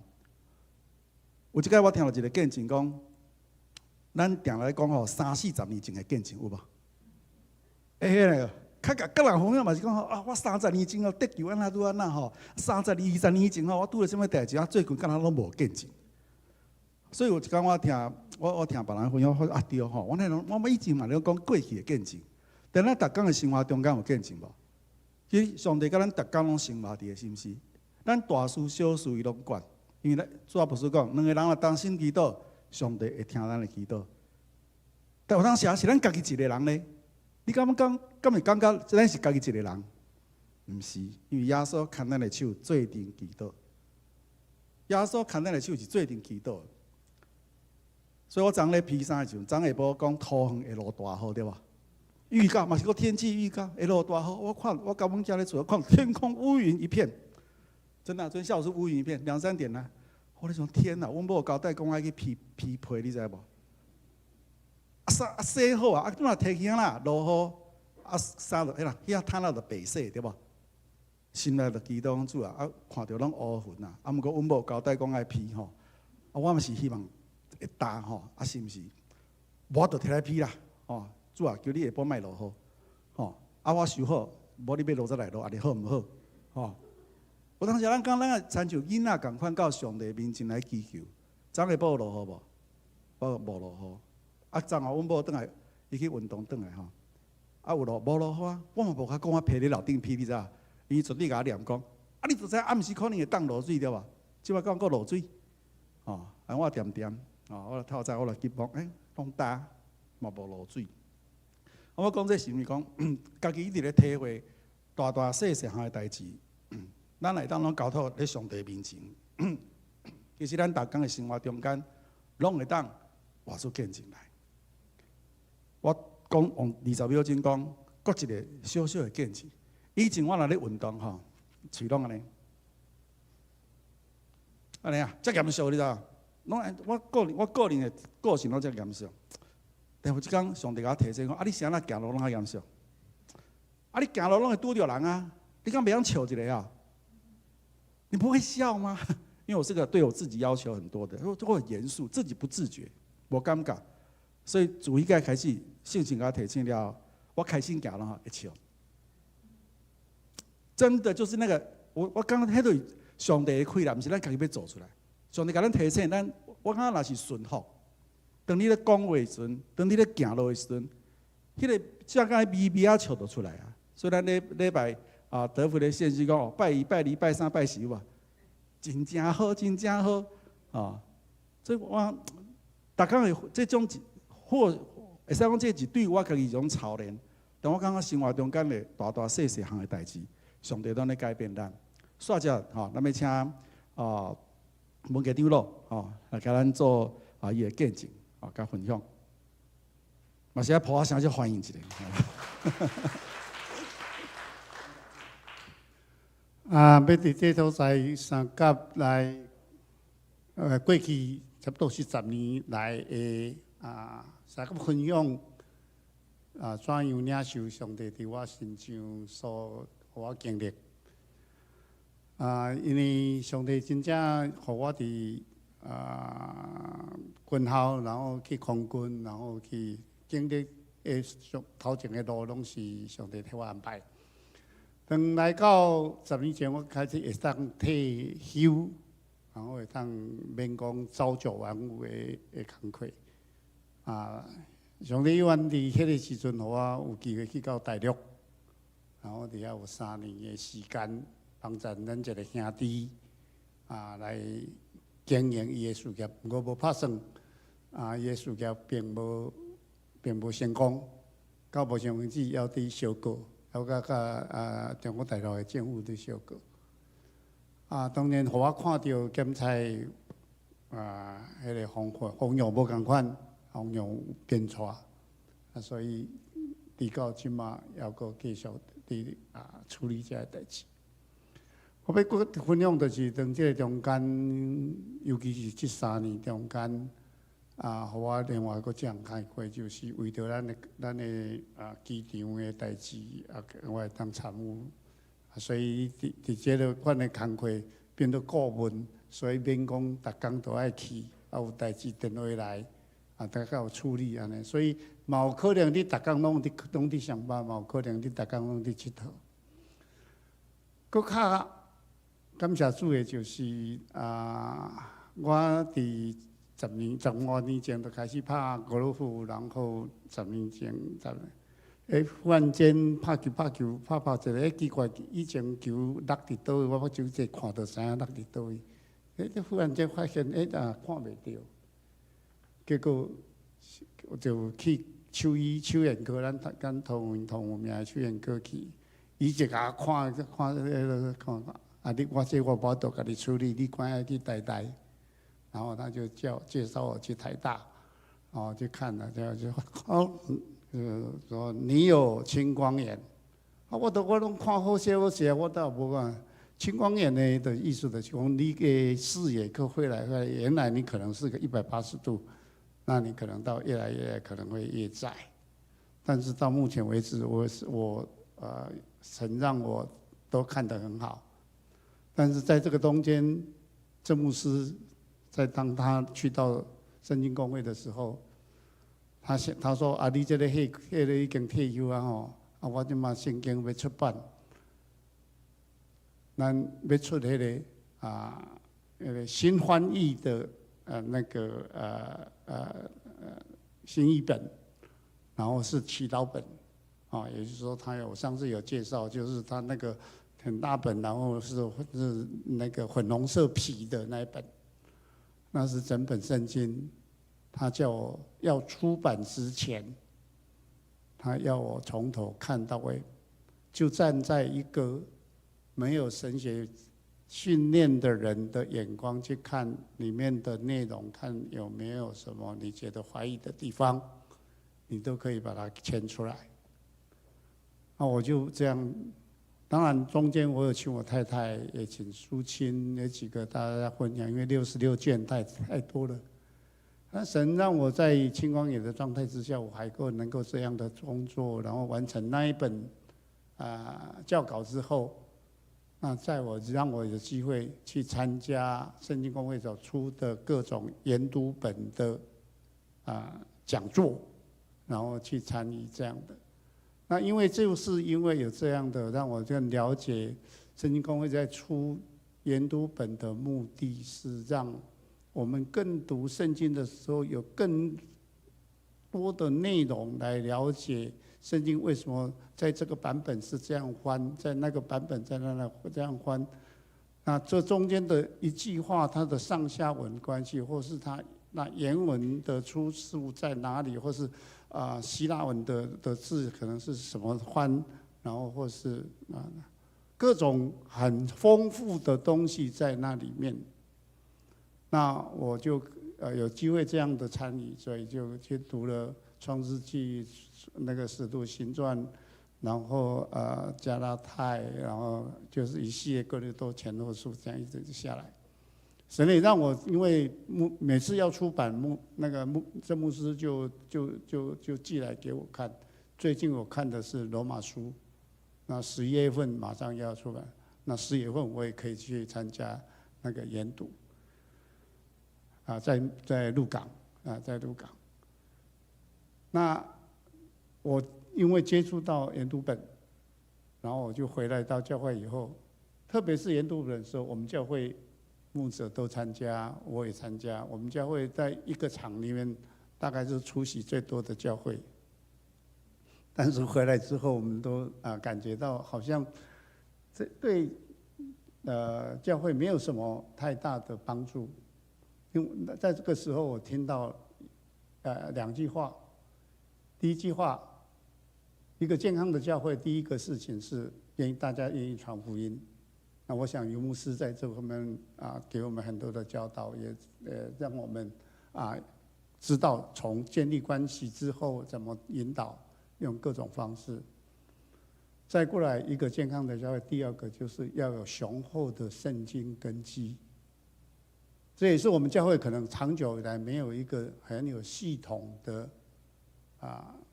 有一摆我听到一个见证讲，咱定来讲吼，30-40年前的见证有无？迄个，较人分享嘛是讲吼啊，我30年前哦得救安那拄安那吼，30-20年前吼，我拄了什么代志啊？最近敢若拢无见证。所以有一天我听别人分享，啊对吼，我以前嘛咧讲过去的见证，但咱逐工的生活中间有见证无？其实上帝甲咱逐工拢生活伫个是毋是？咱大事小事伊拢管，因为咱主要不是讲两个人若同心祈祷，上帝会听咱的祈祷。但有当时啊是咱家己一个人咧，你敢会感觉咱是家己一个人？毋是，因为耶稣牵咱的手做阵祈祷，耶稣牵咱的手是做阵祈祷。所以我昨咧披衫的时候，昨下晡讲土远会落大雨对吧？预告嘛是个天气预告，会落大雨。我到阮家咧厝，看天空乌云一片，真的，昨天下午是乌云一片，2-3点呢。我咧想天哪，阮某交代讲爱去披被，你知无？洗好啊，怎啊摕起啦，落雨，衫就迄啦，遐摊了就白洗对无？心内就祈祷主啊，看到拢乌云啊，毋过阮某交代讲爱披吼，我嘛是希望。会打吼，是毋是？我就摕来批啦，吼！主啊，求你下晡莫落雨，吼！我收好，无你要落再来落，你好毋好？吼！有当时咱讲咱个亲像囡仔共款到上帝面前来祈求，昨下晡落雨无？无落雨。昨下阮某转来，伊去运动转来吼，有无落雨啊？我嘛无甲讲我摕咧楼顶批，你知影？伊绝对甲我念讲，你就知暗时可能会当落水对吧？即摆讲佫落水，吼！我点。我透早我来急忙，拢打，嘛无落水。我讲这是毋是讲，家己一直咧体会大细项的代志，咱来当拢交托咧上帝面前。其实咱逐工的生活中间，拢会当活出见证来。我讲用20秒钟讲，搁一个小小的见证。以前我若咧运动吼，喙拢安尼啊，遮严肃你知道？我个人的个性拢遮严肃，但有一天上帝甲我提醒讲：你谁那行路拢较严肃？你行路拢会拄着人啊！你敢袂晓笑一个啊？你不会笑吗？因为我是个对我自己要求很多的，我很严肃，自己不自觉，无感觉，所以自迄个开始性情甲我提醒了，我开心行拢会笑。真的就是那个，我刚刚迄对上帝的开啦，毋是咱家己要做出来。上帝甲咱提醒，我感觉若是顺服，当你咧讲话的时阵，当你咧行路的时阵，迄个只个微微啊笑得出来啊。所以咱礼拜啊，德福的献诗讲拜1、拜2、拜3、拜4哇，真正好，真正好啊！所以我逐工的这种或会使讲这一对我家己一种操练，但我感觉生活中间的大细项的代志，上帝都咧改变咱。煞只吼，咱要请文家长老来甲咱做伊的见证甲分享，嘛是要抱声就欢迎一下。要伫这所在三甲来，过去差不多40年来的三甲分享怎样领受上帝伫我身上所互我经历。因为上帝真正互我伫军校，然后去空军，然后去经历头前的路，拢是上帝替我安排。等来到10年前，我开始会当退休，然后会当免讲朝九晚五的工课。上帝愿伫迄个时阵，互我有机会去到大陆，然后伫遐有3年的时间，帮助咱一个兄弟来经营伊的事业。不过无拍算，伊的事业并无成功，到目前为止还伫烧过，还甲中国大陆的政府伫烧过。当然，互我看到检察迄个方向无共款。方向变错，所以直到即马还阁继续伫处理这个代志。我要阁分享就是在这个中间，尤其是这3年中间，互我另外阁这样开会，就是为着咱的机场的代志，我会当参与，所以伫这个款的工课变做顾问，所以免讲逐工都爱去，有代志电话来。大家有处理安尼，所以嘛有可能你逐工拢伫上班，嘛有可能你逐工拢伫佚佗。搁较感谢主的就是我伫15年前就开始拍高尔夫，然后10年前忽然间拍球，拍一个奇怪，以前球落伫倒位，我手一看到知影落伫倒位，忽然间发现看袂到。结果就去手眼科，咱同有名的手眼科去，伊就甲我看，我无度甲你处理，你赶快去台大，然后他就介绍我去台大，去看了，就说你有青光眼，我拢看好些，我倒无讲。青光眼呢的意思就是讲，你的视野可回来，原来你可能是个180度。那你可能到越来越可能会越窄，但是到目前为止，神让我都看得很好。但是在这个中间，郑牧师当他去到圣经公会的时候，他说你这个迄个已经退休我即马圣经要出版，咱要出迄个新翻译的新译本，然后是祈祷本，也就是说，我上次有介绍，就是他那个很大本，然后是那个粉红色皮的那一本，那是整本圣经。他叫我要出版之前，他要我从头看到尾，就站在一个没有神学训练的人的眼光去看里面的内容，看有没有什么你觉得怀疑的地方，你都可以把它牵出来。我就这样，当然中间我有请我太太，也请淑清，有几个大家分享，因为66卷太多了。那神让我在青光眼的状态之下，我还能够这样的工作，然后完成那一本教稿之后。那让我有机会去参加圣经公会所出的各种研读本的讲座，然后去参与这样的。那因为有这样的，让我更了解圣经公会在出研读本的目的是让我们更读圣经的时候有更多的内容来了解。圣经为什么在这个版本是这样翻，在那个版本在那这样翻？那这中间的一句话，它的上下文关系，或是它那原文的出处在哪里，或是希腊文的字可能是什么翻，然后或是各种很丰富的东西在那里面。那我就有机会这样的参与，所以就去读了创世纪。那个使徒行传，然后加拉太，然后就是一系列哥林多前后书这样一直下来。神也让我，因为每次要出版郑牧师就寄来给我看。最近我看的是罗马书，那11月份马上要出版，那10月份我也可以去参加那个研读。在鹿港在鹿港。那我因为接触到研读本，然后我就回来到教会以后，特别是研读本的时候，我们教会牧者都参加，我也参加。我们教会在一个场里面大概是出席最多的教会。但是回来之后，我们都感觉到好像这对教会没有什么太大的帮助。因为在这个时候，我听到2句话。第一句话，一个健康的教会，第一个事情是大家愿意传福音。那我想尤牧师在这方面给我们很多的教导，也让我们知道从建立关系之后怎么引导，用各种方式。再过来一个健康的教会，第二个就是要有雄厚的圣经根基。这也是我们教会可能长久以来没有一个很有系统的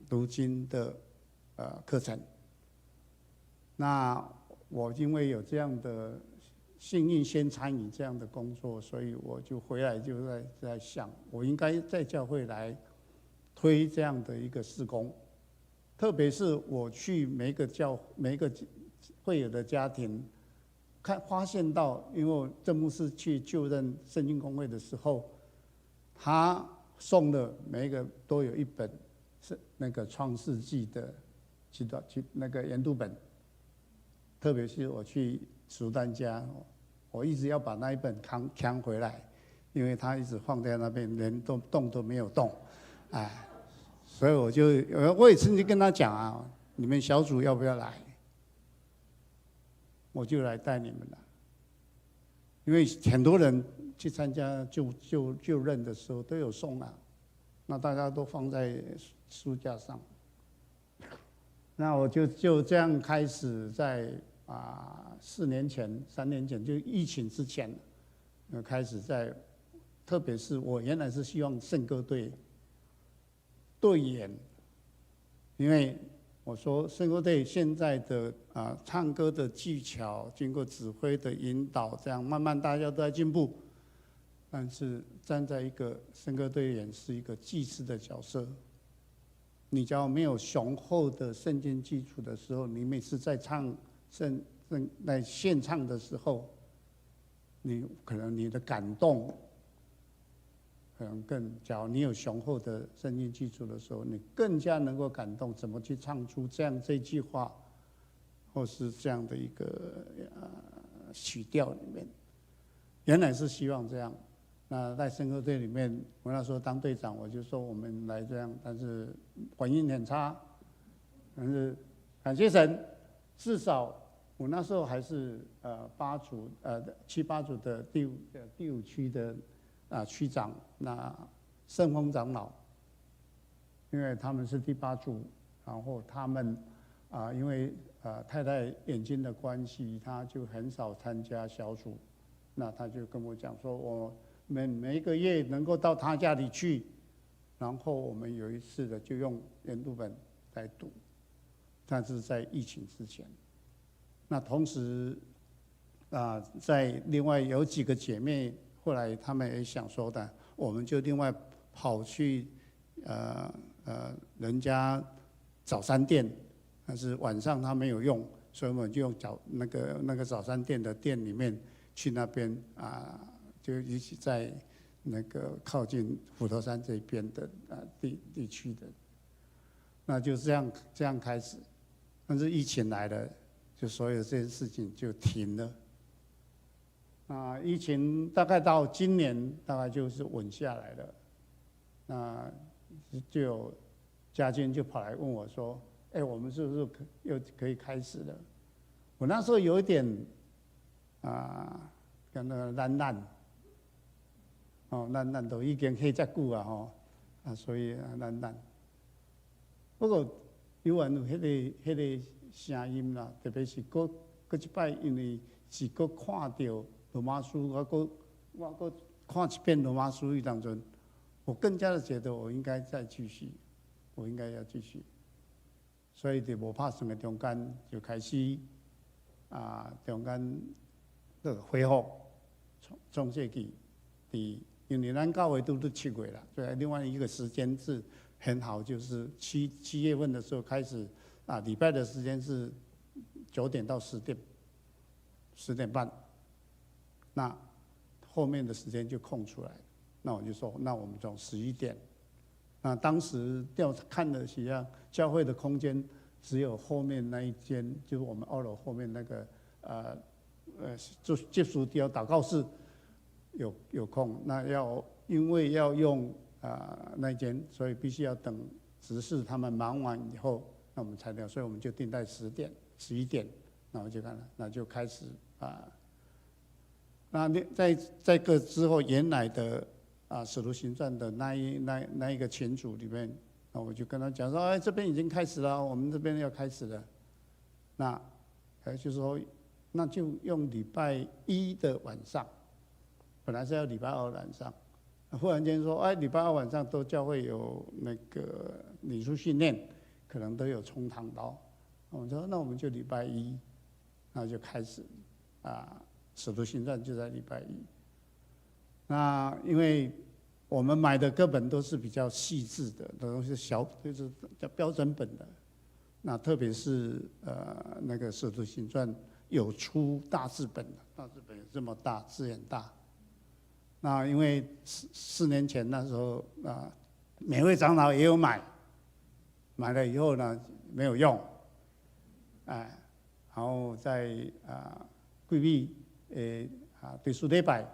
读经的课程。那我因为有这样的幸运，先参与这样的工作，所以我就回来就在想，我应该在教会来推这样的一个事工。特别是我去每一个会友的家庭，发现到，因为郑牧师去就任圣经公会的时候，他送的每一个都有一本是那个创世纪的那个研读本。特别是我去苏丹家，我一直要把那一本扛回来，因为他一直放在那边，连动都没有动，所以我也曾经跟他讲你们小组要不要来？我就来带你们了。因为很多人去参加就任的时候都有送那大家都放在书架上。那我就这样开始在3年前就疫情之前，开始特别是我原来是希望圣歌队员，因为我说圣歌队现在的唱歌的技巧，经过指挥的引导，这样慢慢大家都在进步。但是站在一个圣歌队员是一个祭司的角色，你只要没有雄厚的圣经基础的时候，你每次在在献唱的时候，可能你的感动，可能假如你有雄厚的圣经基础的时候，你更加能够感动，怎么去唱出这句话，或是这样的一个曲调里面。原来是希望这样。那在圣歌队里面，我那时候当队长，我就说我们来这样，但是反应很差。但是感谢神，至少我那时候还是7、8组的第5区的区长，那圣丰长老，因为他们是第8组，然后他们因为太太眼睛的关系，他就很少参加小组。那他就跟我讲说，我们每一个月能够到他家里去，然后我们有一次的就用研读本来读，但是在疫情之前。那同时在另外有几个姐妹，后来她们也想说的，我们就另外跑去人家早餐店，但是晚上她没有用，所以我们就用那个早餐店的店里面去那边就一起在那个靠近虎头山这边的地区的，那就这样开始。但是疫情来了，就所有这些事情就停了。疫情大概到今年大概就是稳下来了。那就有家军就跑来问我说：“我们是不是又可以开始了？”我那时候有一点跟那个懒。咱都已经迄遮久所以咱，不过有人有迄个声音啦，特别是搁一摆，因为是搁看到罗马书，我搁看一遍罗马书当中，我更加的觉得我应该再继续，我应该要继续，所以就无拍算的中间就开始中间恢复创世纪因为咱教会都是7月了，所以另外一个时间是很好，就是7月份的时候开始礼拜的时间是9点到10点半，那后面的时间就空出来。那我就说，那我们从11点那当时看的时候，教会的空间只有后面那一间，就是我们2楼后面那个就接属雕祷告室有空。那因为要用那一间，所以必须要等执事他们忙完以后，那我们才聊，所以我们就定在10点、11点，然后就看了，那就开始那在个之后，原来的使徒行传的那一个群组里面，那我就跟他讲说，哎，这边已经开始了，我们这边要开始了。那就是说，那就用礼拜1的晚上，本来是要礼拜2晚上，忽然间说，哎，礼拜2晚上都教会有那个礼数训练，可能都有冲堂刀。我说，那我们就礼拜1，那就开始使徒行传就在礼拜1。那因为我们买的课本都是比较细致的，都是就是叫标准本的。那特别是那个使徒行传有出大字本的，大字本有这么大，字很大。那因为4年前那时候每位长老也有买了以后呢没有用，然后在贵碧对书礼拜，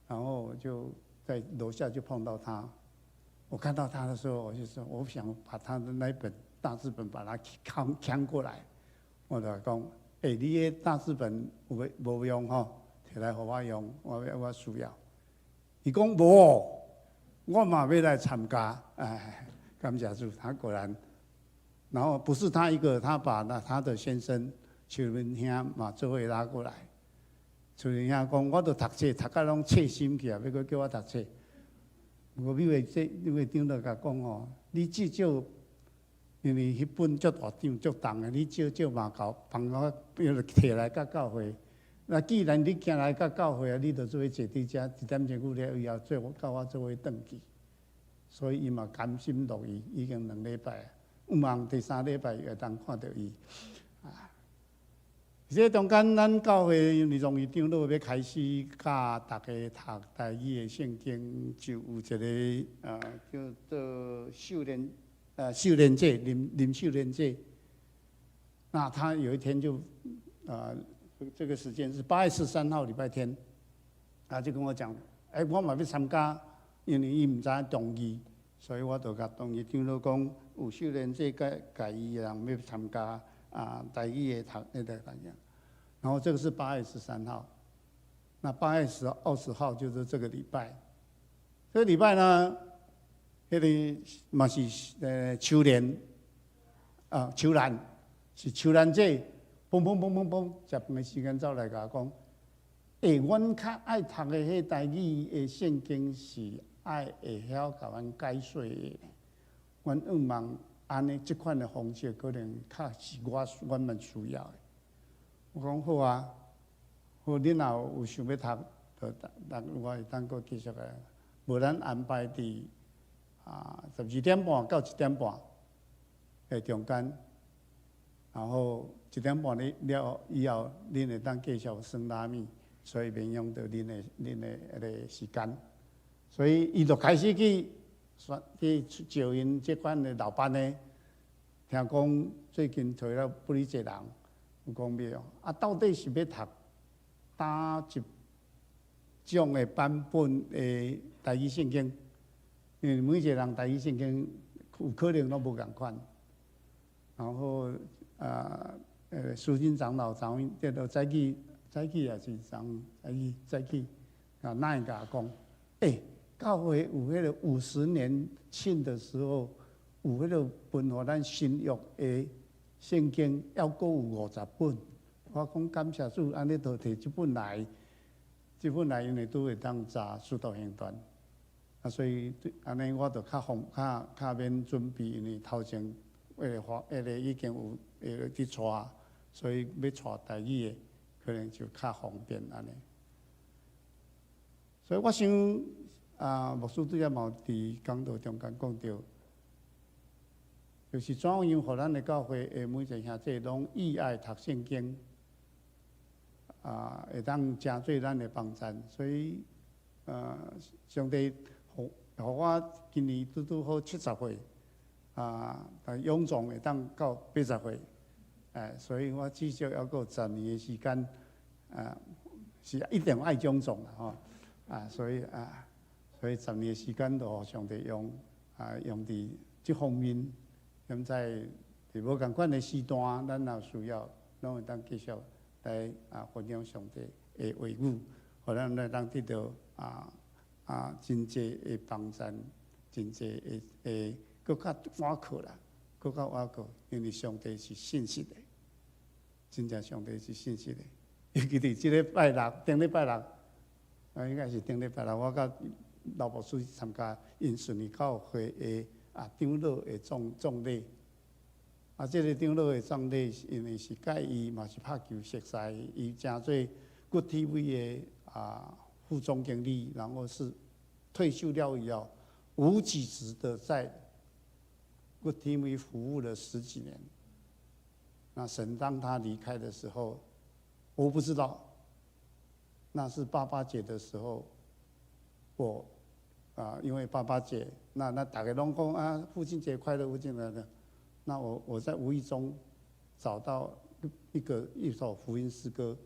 然后我就在楼下就碰到他。我看到他的时候，我就说，我想把他的那一本大字本把它抢过来。我就讲，你的大字本无用吼，摕来给我用，我需要。伊讲无，我嘛要来参加。感谢主，他果然。然后不是他一个，他把他的先生邱文兄嘛做伙拉过来。邱文兄讲，我都读册，读到拢切心去啊，要搁叫我读册。我以为长就甲讲吼，你至少因为迄本足大张足重的，你少少嘛帮我摕来甲教会。那既然你行来甲教会啊，你就做伙坐伫遮1点钟以后，教我做伙转去。所以伊嘛甘心乐意，已经2礼拜，有望第3礼拜会当看到伊。这中间，咱教会因为荣誉长老要开始教大家读台语的圣经，就有一个叫做修炼节，林修炼节。那他有一天就这个时间是8月13号礼拜天，他就跟我讲，我嘛要参加，因为伊唔知同意，所以我就甲同意长老讲，有修炼节甲伊人要参加。台语的读那个大家，然后这个是8月13号，那8月20号就是这个礼拜。这个礼拜呢，那个嘛是秋联，秋兰是秋兰节，砰砰砰砰砰，食饭的时间走来甲我讲，阮较爱读的迄台语的圣经是爱会晓甲阮解说的，阮愿望。安尼这款的方式可能较是我们需要的。我讲好啊，好，恁若有想要读，我会当搁继续来。无咱安排伫12点半到1点半的中间，然后1点半了以后，恁会当继续算拉米，所以免用到恁的迄个时间。所以伊就开始去招因这款的老班呢，听讲最近找了不哩侪人，有讲咩到底是要读哪一种的版本的台语圣经？因为每一个人台语圣经有可能都无共款。然后苏金长老这个早起也是早起那一甲讲，教会有迄个50年庆的时候，有迄个分互咱新约的圣经，要搁有50本。我讲感谢主，安尼就摕这本来，因为都会当查使徒行传。所以安尼我就较免准备，因为头前已经有去带，所以要带台语的，可能就较方便安尼。所以我想。牧师拄则嘛伫讲道中间讲到，就是怎样互咱的教会的每一个兄弟拢意爱读圣经，会当加做咱的帮衬。所以，上帝互我今年拄好70岁，勇壮会当到80岁，所以我至少还佫10年的时间，是一定爱勇壮啦吼，所以10年的时间就互上帝用伫这方面，踮在伫无共款的时段，咱若需要，拢会当继续来分享上帝的话语，互咱来当得到真济的帮助，真济的佫较晚课啦，佫较晚课，因为上帝是信实的，真正上帝是信实的。尤其伫即礼拜六，顶礼拜六，应该是顶礼拜六，我甲老牧师参加因顺利教会的长老的葬礼。即个长老的葬礼，因为是甲伊嘛是拍球熟识，伊诚做 Good TV 的副总经理，然后是退休了以后，无给职的在 Good TV 服务了10几年。那神当他离开的时候，我不知道，那是88节的时候，我因为88节，那大家拢讲父亲节快乐，父亲节快乐。那我在无意中找到一首福音诗歌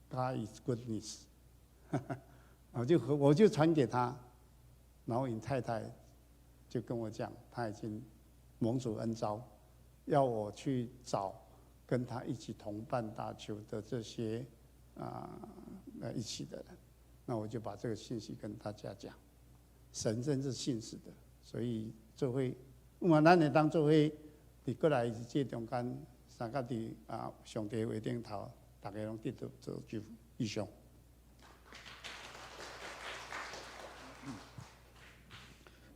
，God is goodness， 我就传给他，然后尹太太就跟我讲，他已经蒙主恩召，要我去找跟他一起同伴打球的这些一起的人，那我就把这个信息跟大家讲，神真是信实的，所以做会。咱会当做伙伫过来这中间，三甲伫上帝话顶头，大家拢得到做祝福以上。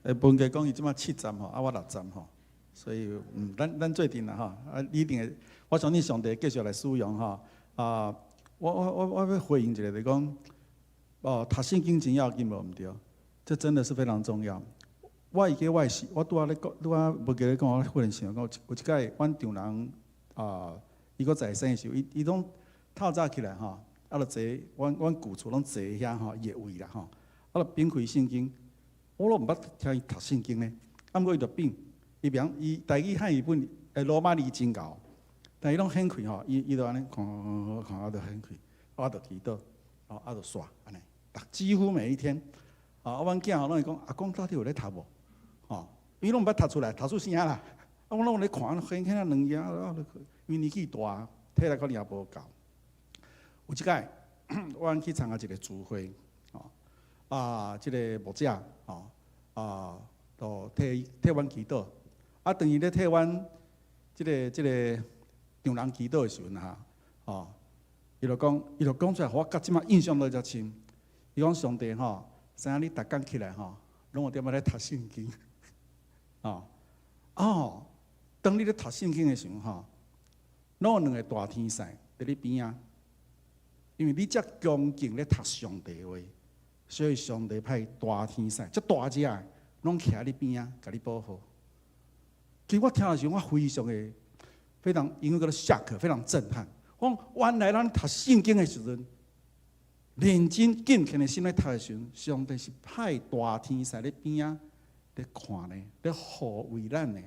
本家讲伊即马7站吼，我6站吼，所以咱做阵啦吼，一定会，我相信上帝继续来使用吼。我要回应一个，就是讲，读圣经真要紧无毋对，这真的是非常重要。我拄仔咧讲，无记咧讲，我忽然想讲，有一摆，阮丈人伊搁在生的时候，伊拢透早起来吼，就坐，阮旧厝拢坐遐吼，伊的位啦吼，就扁开圣经，我拢毋捌听伊读圣经咧，毋过伊就扁，伊台语汉语本罗马字真厚，但伊拢掀开吼，伊就安尼看，就掀开，我就祈祷，就煞安尼，几乎每一天，阮囝拢会讲，阿公到底有咧读无？伊拢毋捌读出来，读出啥啦？我拢咧看，轻轻两页，因为年纪大，体力可能也无够。有一摆，阮去参加一个聚会，即个牧者，就替阮祈祷。等于咧替阮即个丈人祈祷的时阵伊就讲出来，我到即马印象都遮深。伊讲上帝知影你逐工起来拢有踮仔咧读圣经。当你咧读圣经的时候，拢有2个大天使伫你边仔，因为你遮恭敬咧读上帝话，所以上帝派大天使，遮大只的，拢徛你边仔，甲你保护。其实我听的时候，我非常的非常，因为个 shock， 非常震撼。我原来咱读圣经的时阵，认真敬虔的心来读的时阵，上帝是派大天使咧边仔。咧看呢，咧护卫咱呢，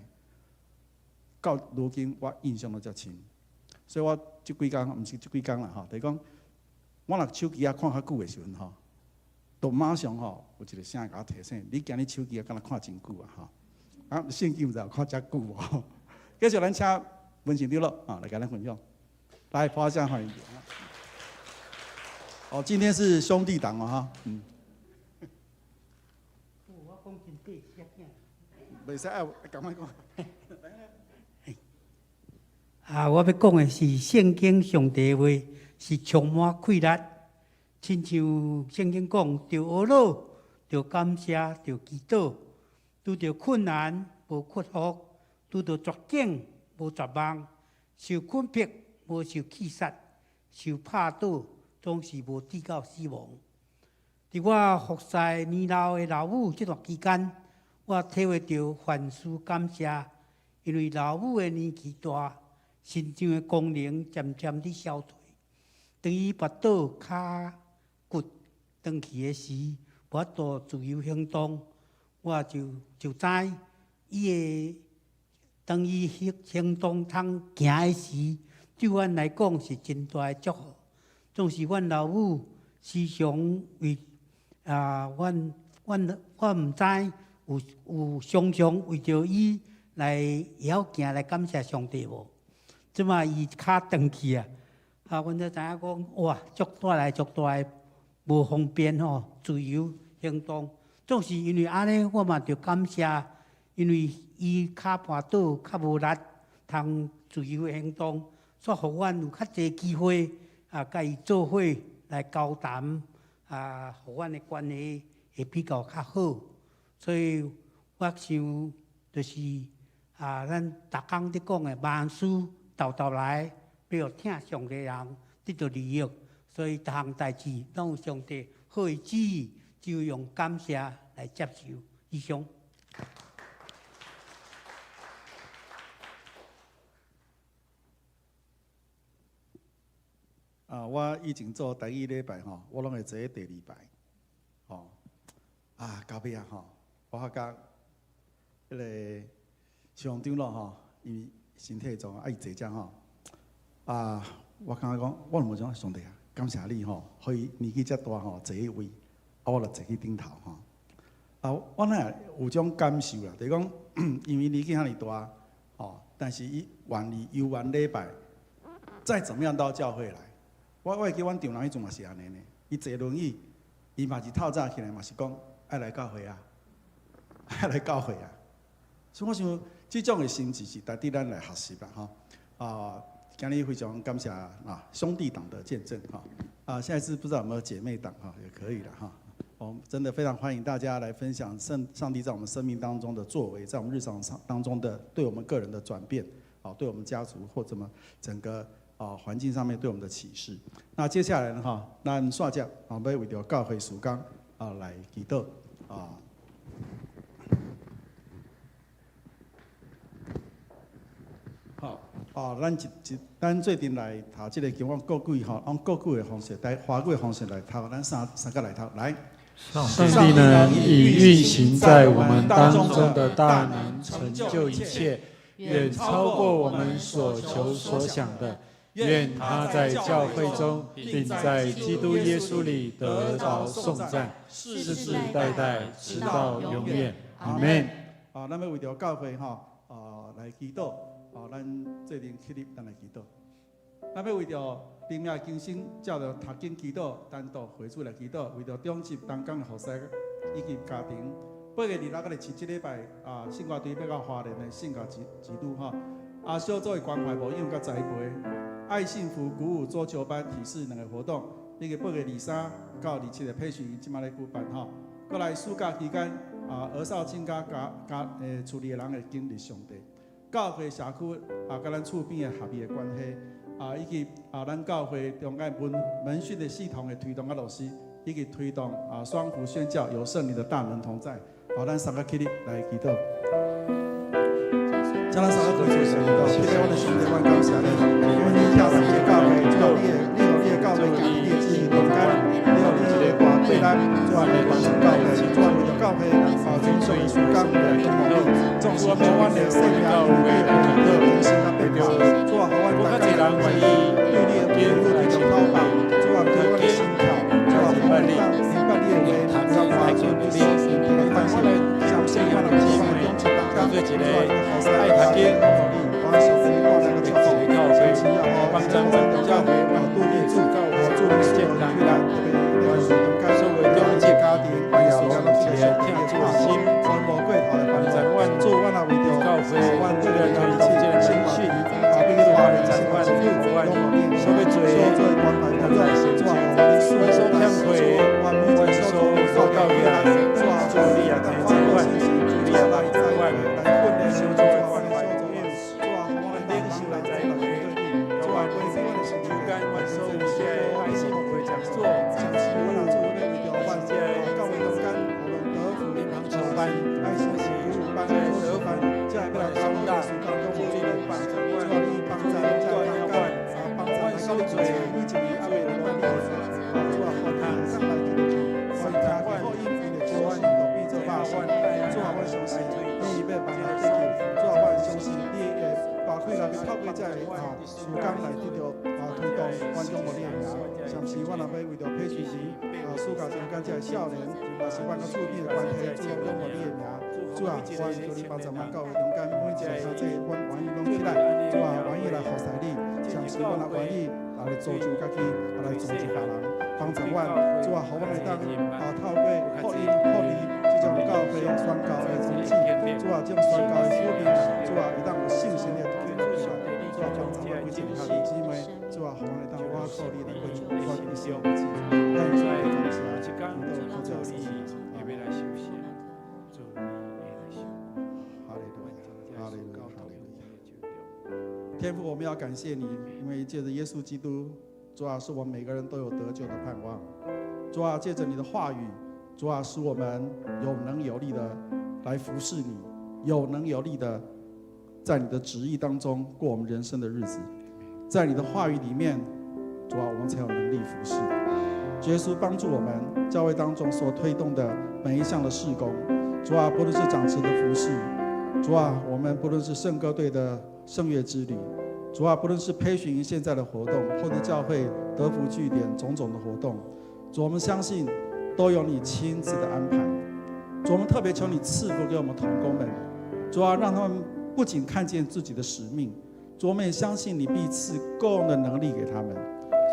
到如今我印象都遮深，所以我即几工，毋是即几工啦就是讲，我若手机看较久的时阵就马上有一个声甲我提醒，你今日手机敢若看真久圣经毋知有看遮久无？继续咱请文成长老来跟咱分享，来拍下欢迎。今天是兄弟档袂使赶快讲。我要讲的是圣经上帝话是充满气力，亲像圣经讲，着懊恼，着感谢，着祈祷，拄着困难无屈服，拄着绝境无绝望，受困迫无受气杀，受拍倒总是无抵到死亡。伫我服侍年老的老母这段期间，我体会到凡事感谢，因为老母的年纪大，身上的功能渐渐地消退。当伊跋倒骹骨转去的时，无法度自由行动，我就知伊个当伊行动通行的时，对阮来讲是真大的祝福。总是阮老母时常为阮毋知有常常为着伊来晓行来感谢上帝无？即马伊脚断去啊！阮才知影讲哇，足大来足大的无方便吼，自由行动。总是因为安尼，我嘛着感谢，因为伊脚絆倒，较无力，通自由行动，所以互阮有较侪机会甲伊做伙来交谈互阮的关系会比较较好。所以我想就是咱逐工伫讲的万事豆来，要听上帝人得到利益，所以逐项代志拢有上帝好的旨意，就用感谢来接受。以上。我以前做第一礼拜吼，我拢会坐第二排，到尾啊吼，我发觉迄个上长老吼，伊身体状况爱坐遮吼，我感觉讲，我问讲上帝啊，感谢你吼，可以年纪遮大吼，坐迄位，我就坐去顶头吼。我若有种感受啦，就是讲，因为年纪遐尼大吼，但是伊愿意游完礼拜，再怎么样到教会来。我会记阮丈人迄阵嘛是安尼呢，伊坐轮椅，伊嘛是透早起来嘛是讲爱来教会啊，爱来教会啊。所以我想，即种的心志是值得咱来学习啦吼。今日非常感谢兄弟党的见证哈。下一次不知道有没有姐妹党哈，也可以了哈。我们真的非常欢迎大家来分享上帝在我们生命当中的作为，在我们日常当中的对我们个人的转变，对我们家族或怎么整个。环境上面对我们的启示。那接下来呢，咱煞只要为着教会事工来祈祷好，咱最近来读这个经，我各句用各句的方式，华语的方式来读，咱三个来读，来。上帝能以运行在我们当中的大能，成就一切，远超过我们所求所想的。愿他在教会中，并在基督耶稣里得着颂赞，世世代代，直到永远。阿们。咱要为着教会来祈祷，咱最近起立，咱来祈祷。咱要为着灵命更新，照着读经祈祷，单独会主来祈祷，为着中级东港的后生以及家庭。8月26日是这礼拜圣歌队要到花莲的圣歌之都小组的关怀无用甲栽培。爱幸福鼓舞桌球班体式2个活动，以及8月23到27日培训，即马咧举办过来暑假期间儿少增加处理的人会经历上帝，教会社区甲咱厝边的合意的关系以及咱教会中间门训的系统的推动落实，以及推动双福宣教有圣灵的大能同在。咱三个起立来祈祷。将咱三个回去祈祷，谢谢我的兄弟，我感谢你，因为你跳上这教会，主要你的教会家己你的旨意同感，你的话对咱，主要你关心教会，主要为着教会遵守的事工来祈祷，总是我们的生命为了人生的变化，主要我们大家人愿意对你的天赋来祷告，主要对我的心跳，主要明白你的为，让我们做你的，让我们相信我们的机会。最一个爱读经，我上帝我来个祝福，帮助阮教会对你主助你健康平安，所有中级家庭，所有一个听主心，全无过头的帮助阮做阮也为着教会，阮这个人这个情绪，比如话在阮所要做关怀工作，所欠亏，所教育，做你也在阮，你也来在阮。在时间来得到推动观众的练习，像是我若要为着培训时暑假中间这个少年，是我甲厝边的关系，主要用我你的名。主啊，我求你帮助咱教会中间每一个他这阮愿意拢起来，主啊，愿意来服侍你，像是我若愿意来造就家己，来造就别人，帮助我，主啊，互我会当透过福音这种教会宣教的宗旨，主啊，这种宣教的使命，主啊，会当有信心的推出来，主啊，帮助我每一个兄弟姊妹，主啊，互我会当我靠你来为主，我的心的记，但是我感谢，你都靠这样事情。天父，我们要感谢你，因为借着耶稣基督，主啊，使我们每个人都有得救的盼望。主啊，借着你的话语，主啊，使我们有能有力的来服侍你，有能有力的在你的旨意当中过我们人生的日子。在你的话语里面，主啊，我们才有能力服侍。主耶稣帮助我们教会当中所推动的每一项的事工，主啊，不论是长职的服侍，主啊，我们不论是圣歌队的圣乐之旅，主啊，不论是培训营现在的活动，或者教会德福据点种种的活动，主，我们相信都有你亲自的安排。主，我们特别求你赐福给我们同工们，主啊，让他们不仅看见自己的使命，主，我们也相信你必赐够用的能力给他们。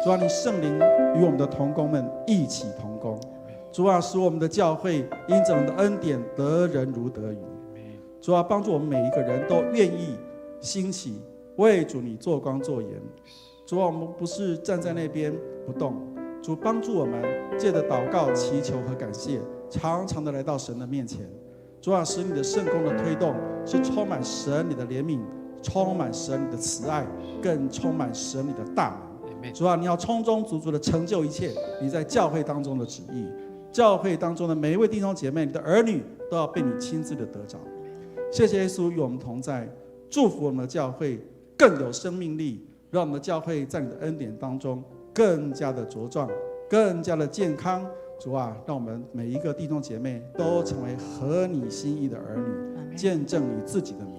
主啊，你圣灵与我们的同工们一起同工，主啊，使我们的教会因着你的恩典得人如得鱼。主啊，帮助我们每一个人都愿意兴起为主你做光做盐。主啊，我们不是站在那边不动，主帮助我们借着祷告、祈求和感谢，常常的来到神的面前。主啊，使你的圣工的推动是充满神你的怜悯，充满神你的慈爱，更充满神你的大能。主啊，你要充充足足的成就一切你在教会当中的旨意。教会当中的每一位弟兄姐妹，你的儿女都要被你亲自的得着。谢谢耶稣与我们同在，祝福我们的教会更有生命力，让我们的教会在你的恩典当中更加的茁壮，更加的健康。主啊，让我们每一个弟兄姐妹都成为合你心意的儿女，见证你自己的名。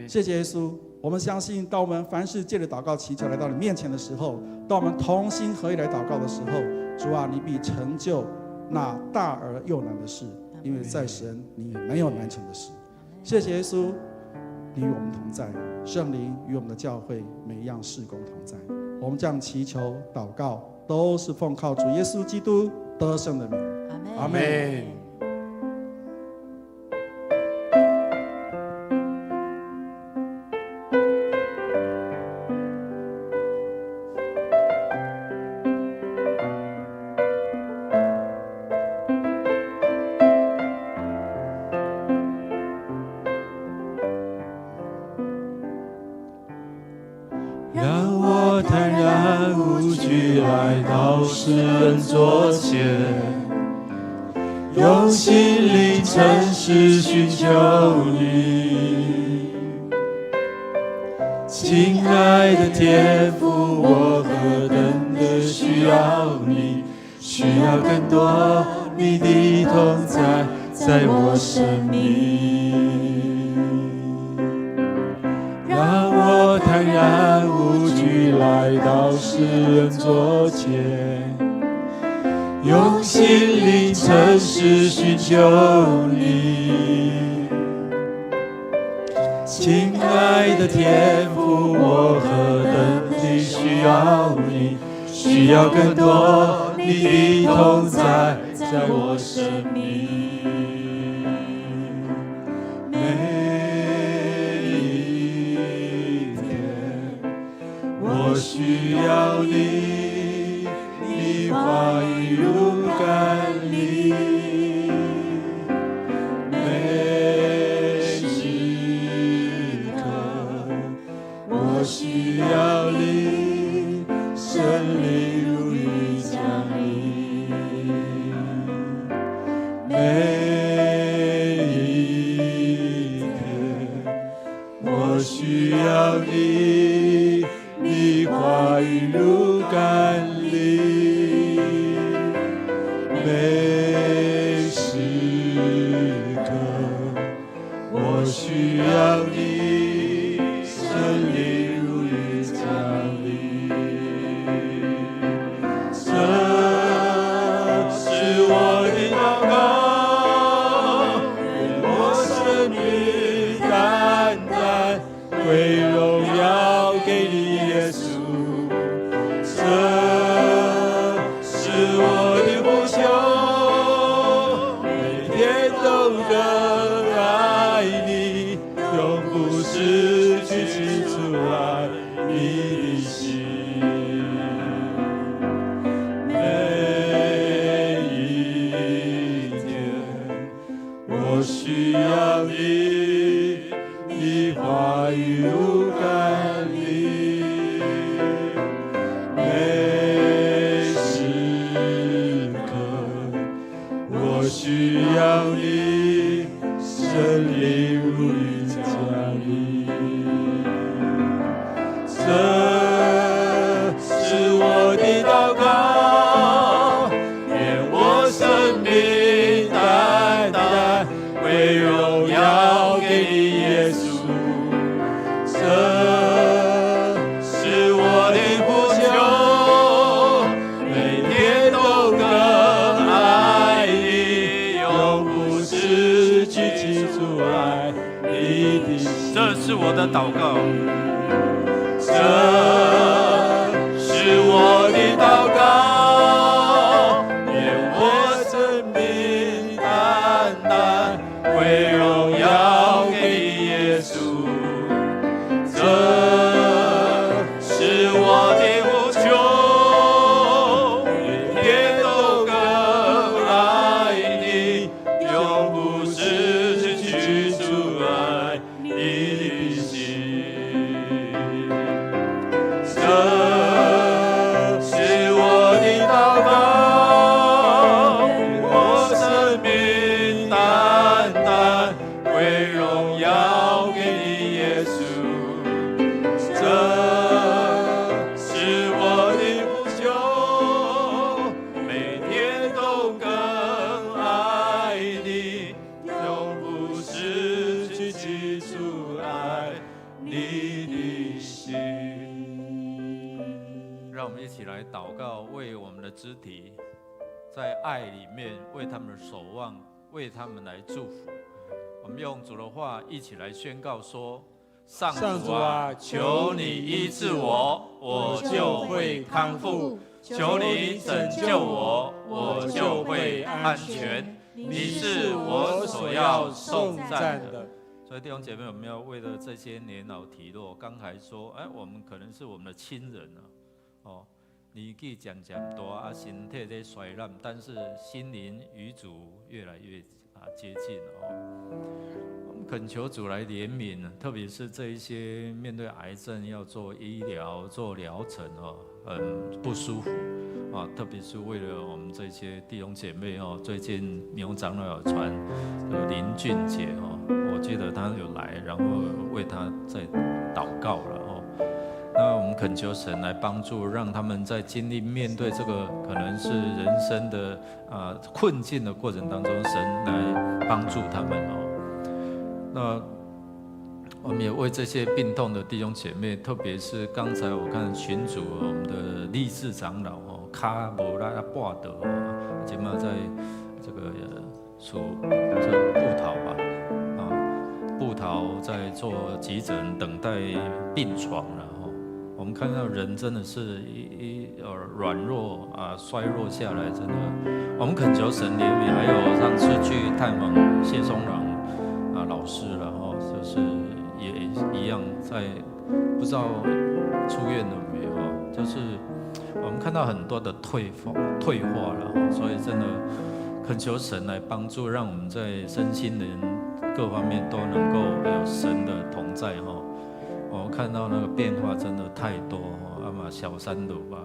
谢谢耶稣，我们相信，当我们凡事借着祷告祈求来到你面前的时候，当我们同心合意来祷告的时候，主啊，你必成就那大而又难的事，因为在神你没有难成的事。谢谢耶稣，你与我们同在，圣灵与我们的教会每一样事工同在。我们这样祈求祷告，都是奉靠主耶稣基督得胜的名。阿们。世人座前，用心灵诚实寻求你，亲爱的天父，我何等的需要你，需要更多你的同在，在我生命，让我坦然无惧来到世人座前，用心灵诚实寻求你，亲爱的天父，我何等地需要你，需要更多你的同在，在我生命。每一天，我需要你，你话语如甘霖，每时刻我需要你，圣灵如雨降临，每一天我需要你，你话语如甘霖，每时刻我需要你，圣灵如雨我需要你，你话语无感力，每时刻我需要你，圣灵无与加力。这是我的祷告，愿我生命单单为荣耀给你耶稣。这是我的呼求，每天都更爱你，永不失去记住爱你的心。这是我的祷告。这是我的祷告，愿我生命单单为荣耀给你耶稣。这是我的呼求，每天都更爱你，永不失去主爱你的心。这是我的祷告，我生命单单为荣耀给你耶稣。这是我的呼求，每天都更爱你，永不失去记住爱你的心。让我们一起来祷告，为我们的肢体，在爱里面为他们守望，为他们来祝福。我们用主的话一起来宣告说：上主啊，求你医治我，我就会康复；求你拯救我，我就会安全。你是我所要颂赞的。所以弟兄姐妹，我们要为了这些年老体弱，刚才说，我们可能是我们的亲人年纪渐渐大，身体在衰烂，但是心灵与主越来越接近我们恳求主来怜悯，特别是这一些面对癌症要做医疗、做疗程很不舒服特别是为了我们这些弟兄姐妹最近明宏长老有传林俊杰我记得他有来，然后为他在祷告了那我们恳求神来帮助，让他们在经历面对这个可能是人生的困境的过程当中，神来帮助他们那我们也为这些病痛的弟兄姐妹，特别是刚才我看群组我们的励志长老卡无拉半德今嘛在这个这布桃吧布桃在做急诊等待病床了我们看到人真的是软弱衰弱下来，真的。我们恳求神怜悯，还有上次去探访谢松郎老师了就是也一样在不知道出院了没有就是我们看到很多的退化了所以真的恳求神来帮助，让我们在身心灵各方面都能够有神的同在我看到那个变化真的太多小山路吧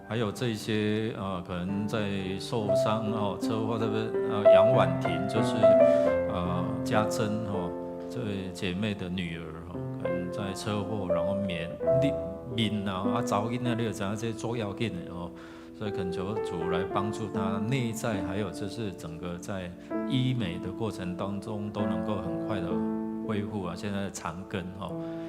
还有这些可能在受伤车祸，特别杨婉婷就是家珍这位姐妹的女儿可能在车祸，然后面早囡仔你就知道这做要紧的所以恳求主来帮助她内在，还有就是整个在医美的过程当中都能够很快的恢复现在的长根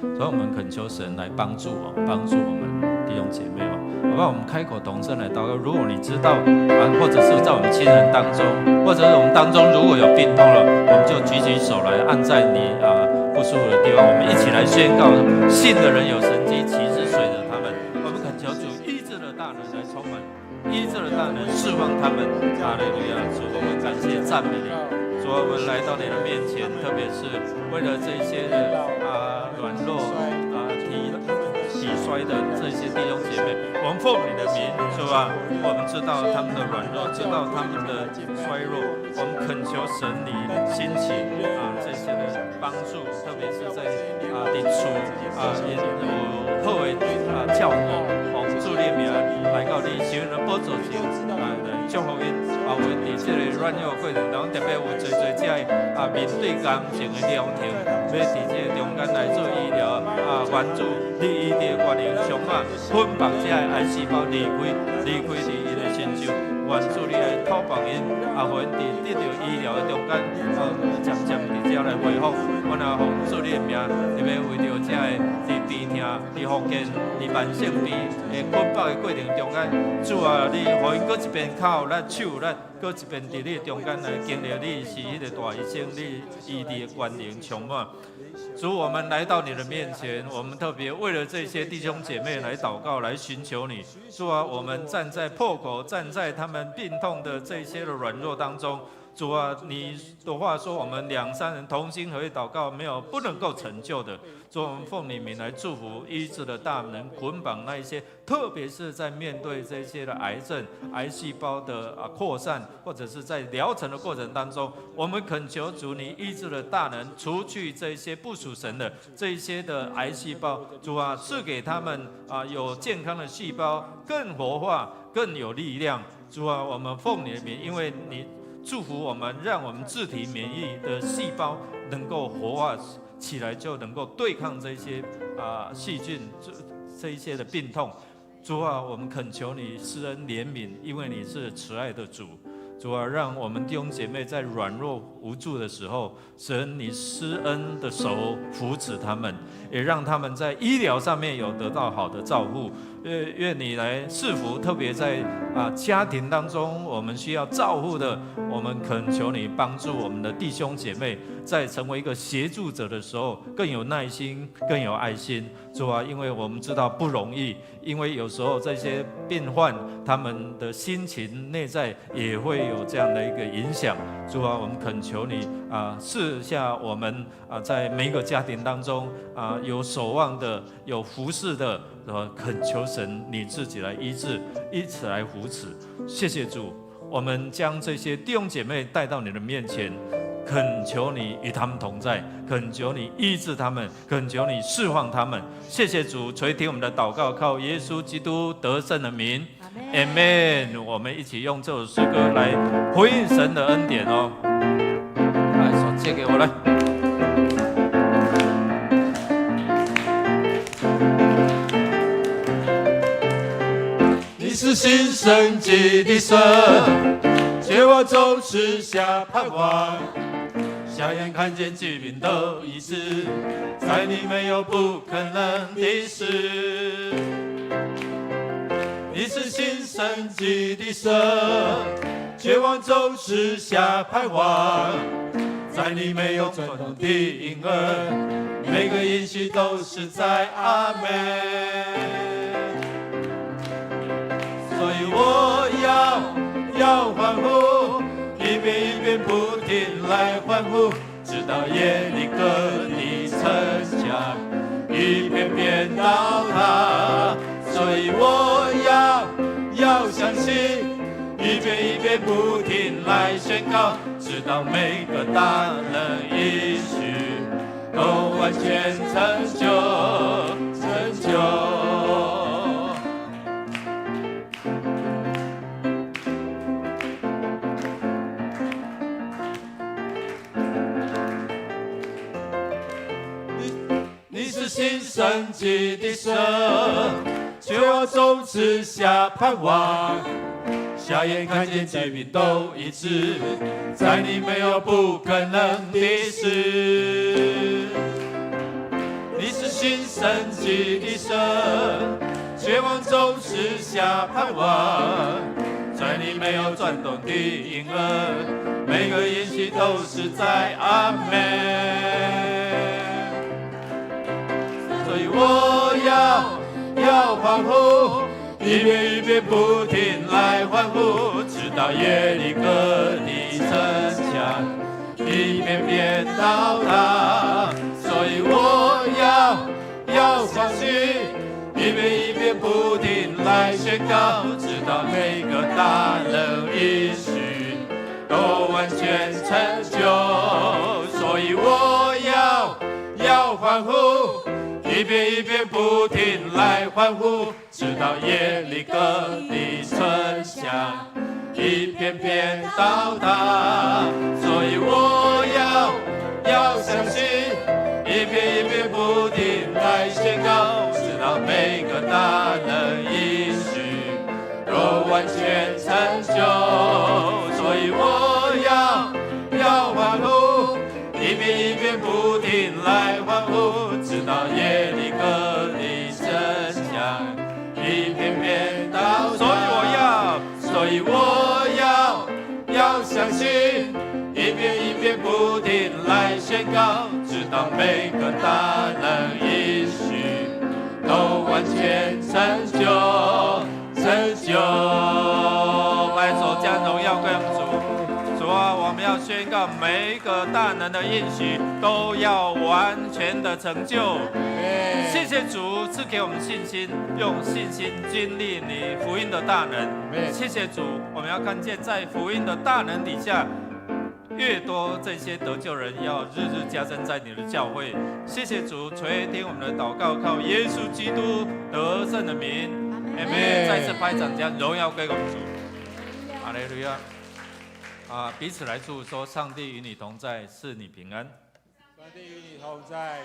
所以我们恳求神来帮助我们弟兄姐妹好不好？我们开口同声来祷告。如果你知道或者是在我们亲人当中，或者是我们当中如果有病痛了，我们就举起手来按在你不舒服的地方，我们一起来宣告：信的人有神迹奇事随着他们。我们恳求主医治的大能来充满，医治的大能释放他们。哈利路亚！主，我们感谢赞美你。主，我们来到你的面前，特别是为了这些软弱体衰衰的这些弟兄姐妹，我们奉你的名，主啊，我们知道他们的软弱，知道他们的衰弱，我们恳求神你兴起这些的帮助，特别是在伫厝因有好的照顾，奉主你名来到你神的宝座前来祝福因，有伫这个软弱过程当中，特别有最这面对感情的疗程，要伫这个中间来做医疗援助，你医治的原因上捆绑这癌细胞离开伫伊的身上，援助你来透放因，互因伫得到医疗的中间，渐渐伫这来恢复。我若奉主你的名，特别为着这个伫病痛、伫福建、伫慢性病的捆绑的过程中间，主啊，你互因搁一边口、咱手、咱搁一边伫你中间来经历，你是迄个大医生，你医治的权能充满。主，我们来到你的面前，我们特别为了这些弟兄姐妹来祷告，来寻求你。主啊，我们站在破口，站在他们病痛的这些的软弱当中。主啊，你的话说，我们2、3人同心合意祷告，没有不能够成就的。主，我们奉你名来祝福医治的大能，捆绑那一些，特别是在面对这些的癌症、癌细胞的扩散，或者是在疗程的过程当中，我们恳求主你医治的大能，除去这些不属神的这些的癌细胞。主啊，赐给他们有健康的细胞，更活化、更有力量。主啊，我们奉你的名，因为你祝福我们，让我们自体免疫的细胞能够活化起来，就能够对抗这些细菌这一些的病痛。主啊，我们恳求你施恩怜悯，因为你是慈爱的主。主啊，让我们弟兄姐妹在软弱无助的时候，神你施恩的手扶持他们，也让他们在医疗上面有得到好的照顾。愿你来赐福，特别在家庭当中，我们需要照顾的，我们恳求你帮助我们的弟兄姐妹，在成为一个协助者的时候，更有耐心，更有爱心。主啊，因为我们知道不容易，因为有时候这些病患他们的心情内在也会有这样的一个影响。主啊，我们恳求你赐下我们在每一个家庭当中有守望的，有服侍的，恳求神你自己来医治，一起来扶持。谢谢主，我们将这些弟兄姐妹带到你的面前，恳求你与他们同在，恳求你医治他们，恳求你释放他们。谢谢主垂听我们的祷告，靠耶稣基督得胜的名， Amen。 我们一起用这首诗歌来回应神的恩典哦。来，手借给我来。你是新生机的神，绝望中赐下盼望，瞎眼看见疾病都医治，在你没有不可能的事。你是新生机的神，绝望中赐下盼望，在你没有转动的婴儿，每个应许都是在阿们。所以我要欢呼，一遍一遍不停来欢呼，直到耶利哥的城墙一遍遍倒塌。所以我要相信，一遍一遍不停来宣告，直到每个大人应许都完全成就。你是新生机的神，绝望中赐下盼望，瞎眼看见疾病都医治，在你没有不可能的事。你是新生机的神，绝望中赐下盼望，在你没有转动的婴儿，每个应许都是在阿们。所以我要欢呼，一遍一遍不停来欢呼，直到耶利哥的城墙一遍遍倒塌。所以我要相信，一遍宣告，直到每个大能应许都完全成就。所以我要欢呼，一遍一遍不停来欢呼，直到耶利哥的城墙一片片倒塌。所以我要相信，一遍一遍不停来宣告，直到每个大能应许都完全成就。所以我要欢呼，一遍一遍不停来欢呼，直到耶利哥的城墙一片片倒塌。所以我要相信，一遍一遍不停来宣告，直到每个大能应许都完全成就。来，手将荣耀归主。主啊，我们要宣告每一个大能的应许都要完全的成就。谢谢主赐给我们信心，用信心经历你福音的大能。谢谢主，我们要看见在福音的大能底下，越多这些得救人要日日加增在你的教会。谢谢主垂听我们的祷告，靠耶稣基督得胜的名，阿们。再次拍掌，将荣耀归给我们主。哈利路亚。彼此来祝说，上帝与你同在，赐你平安。上帝与你同在。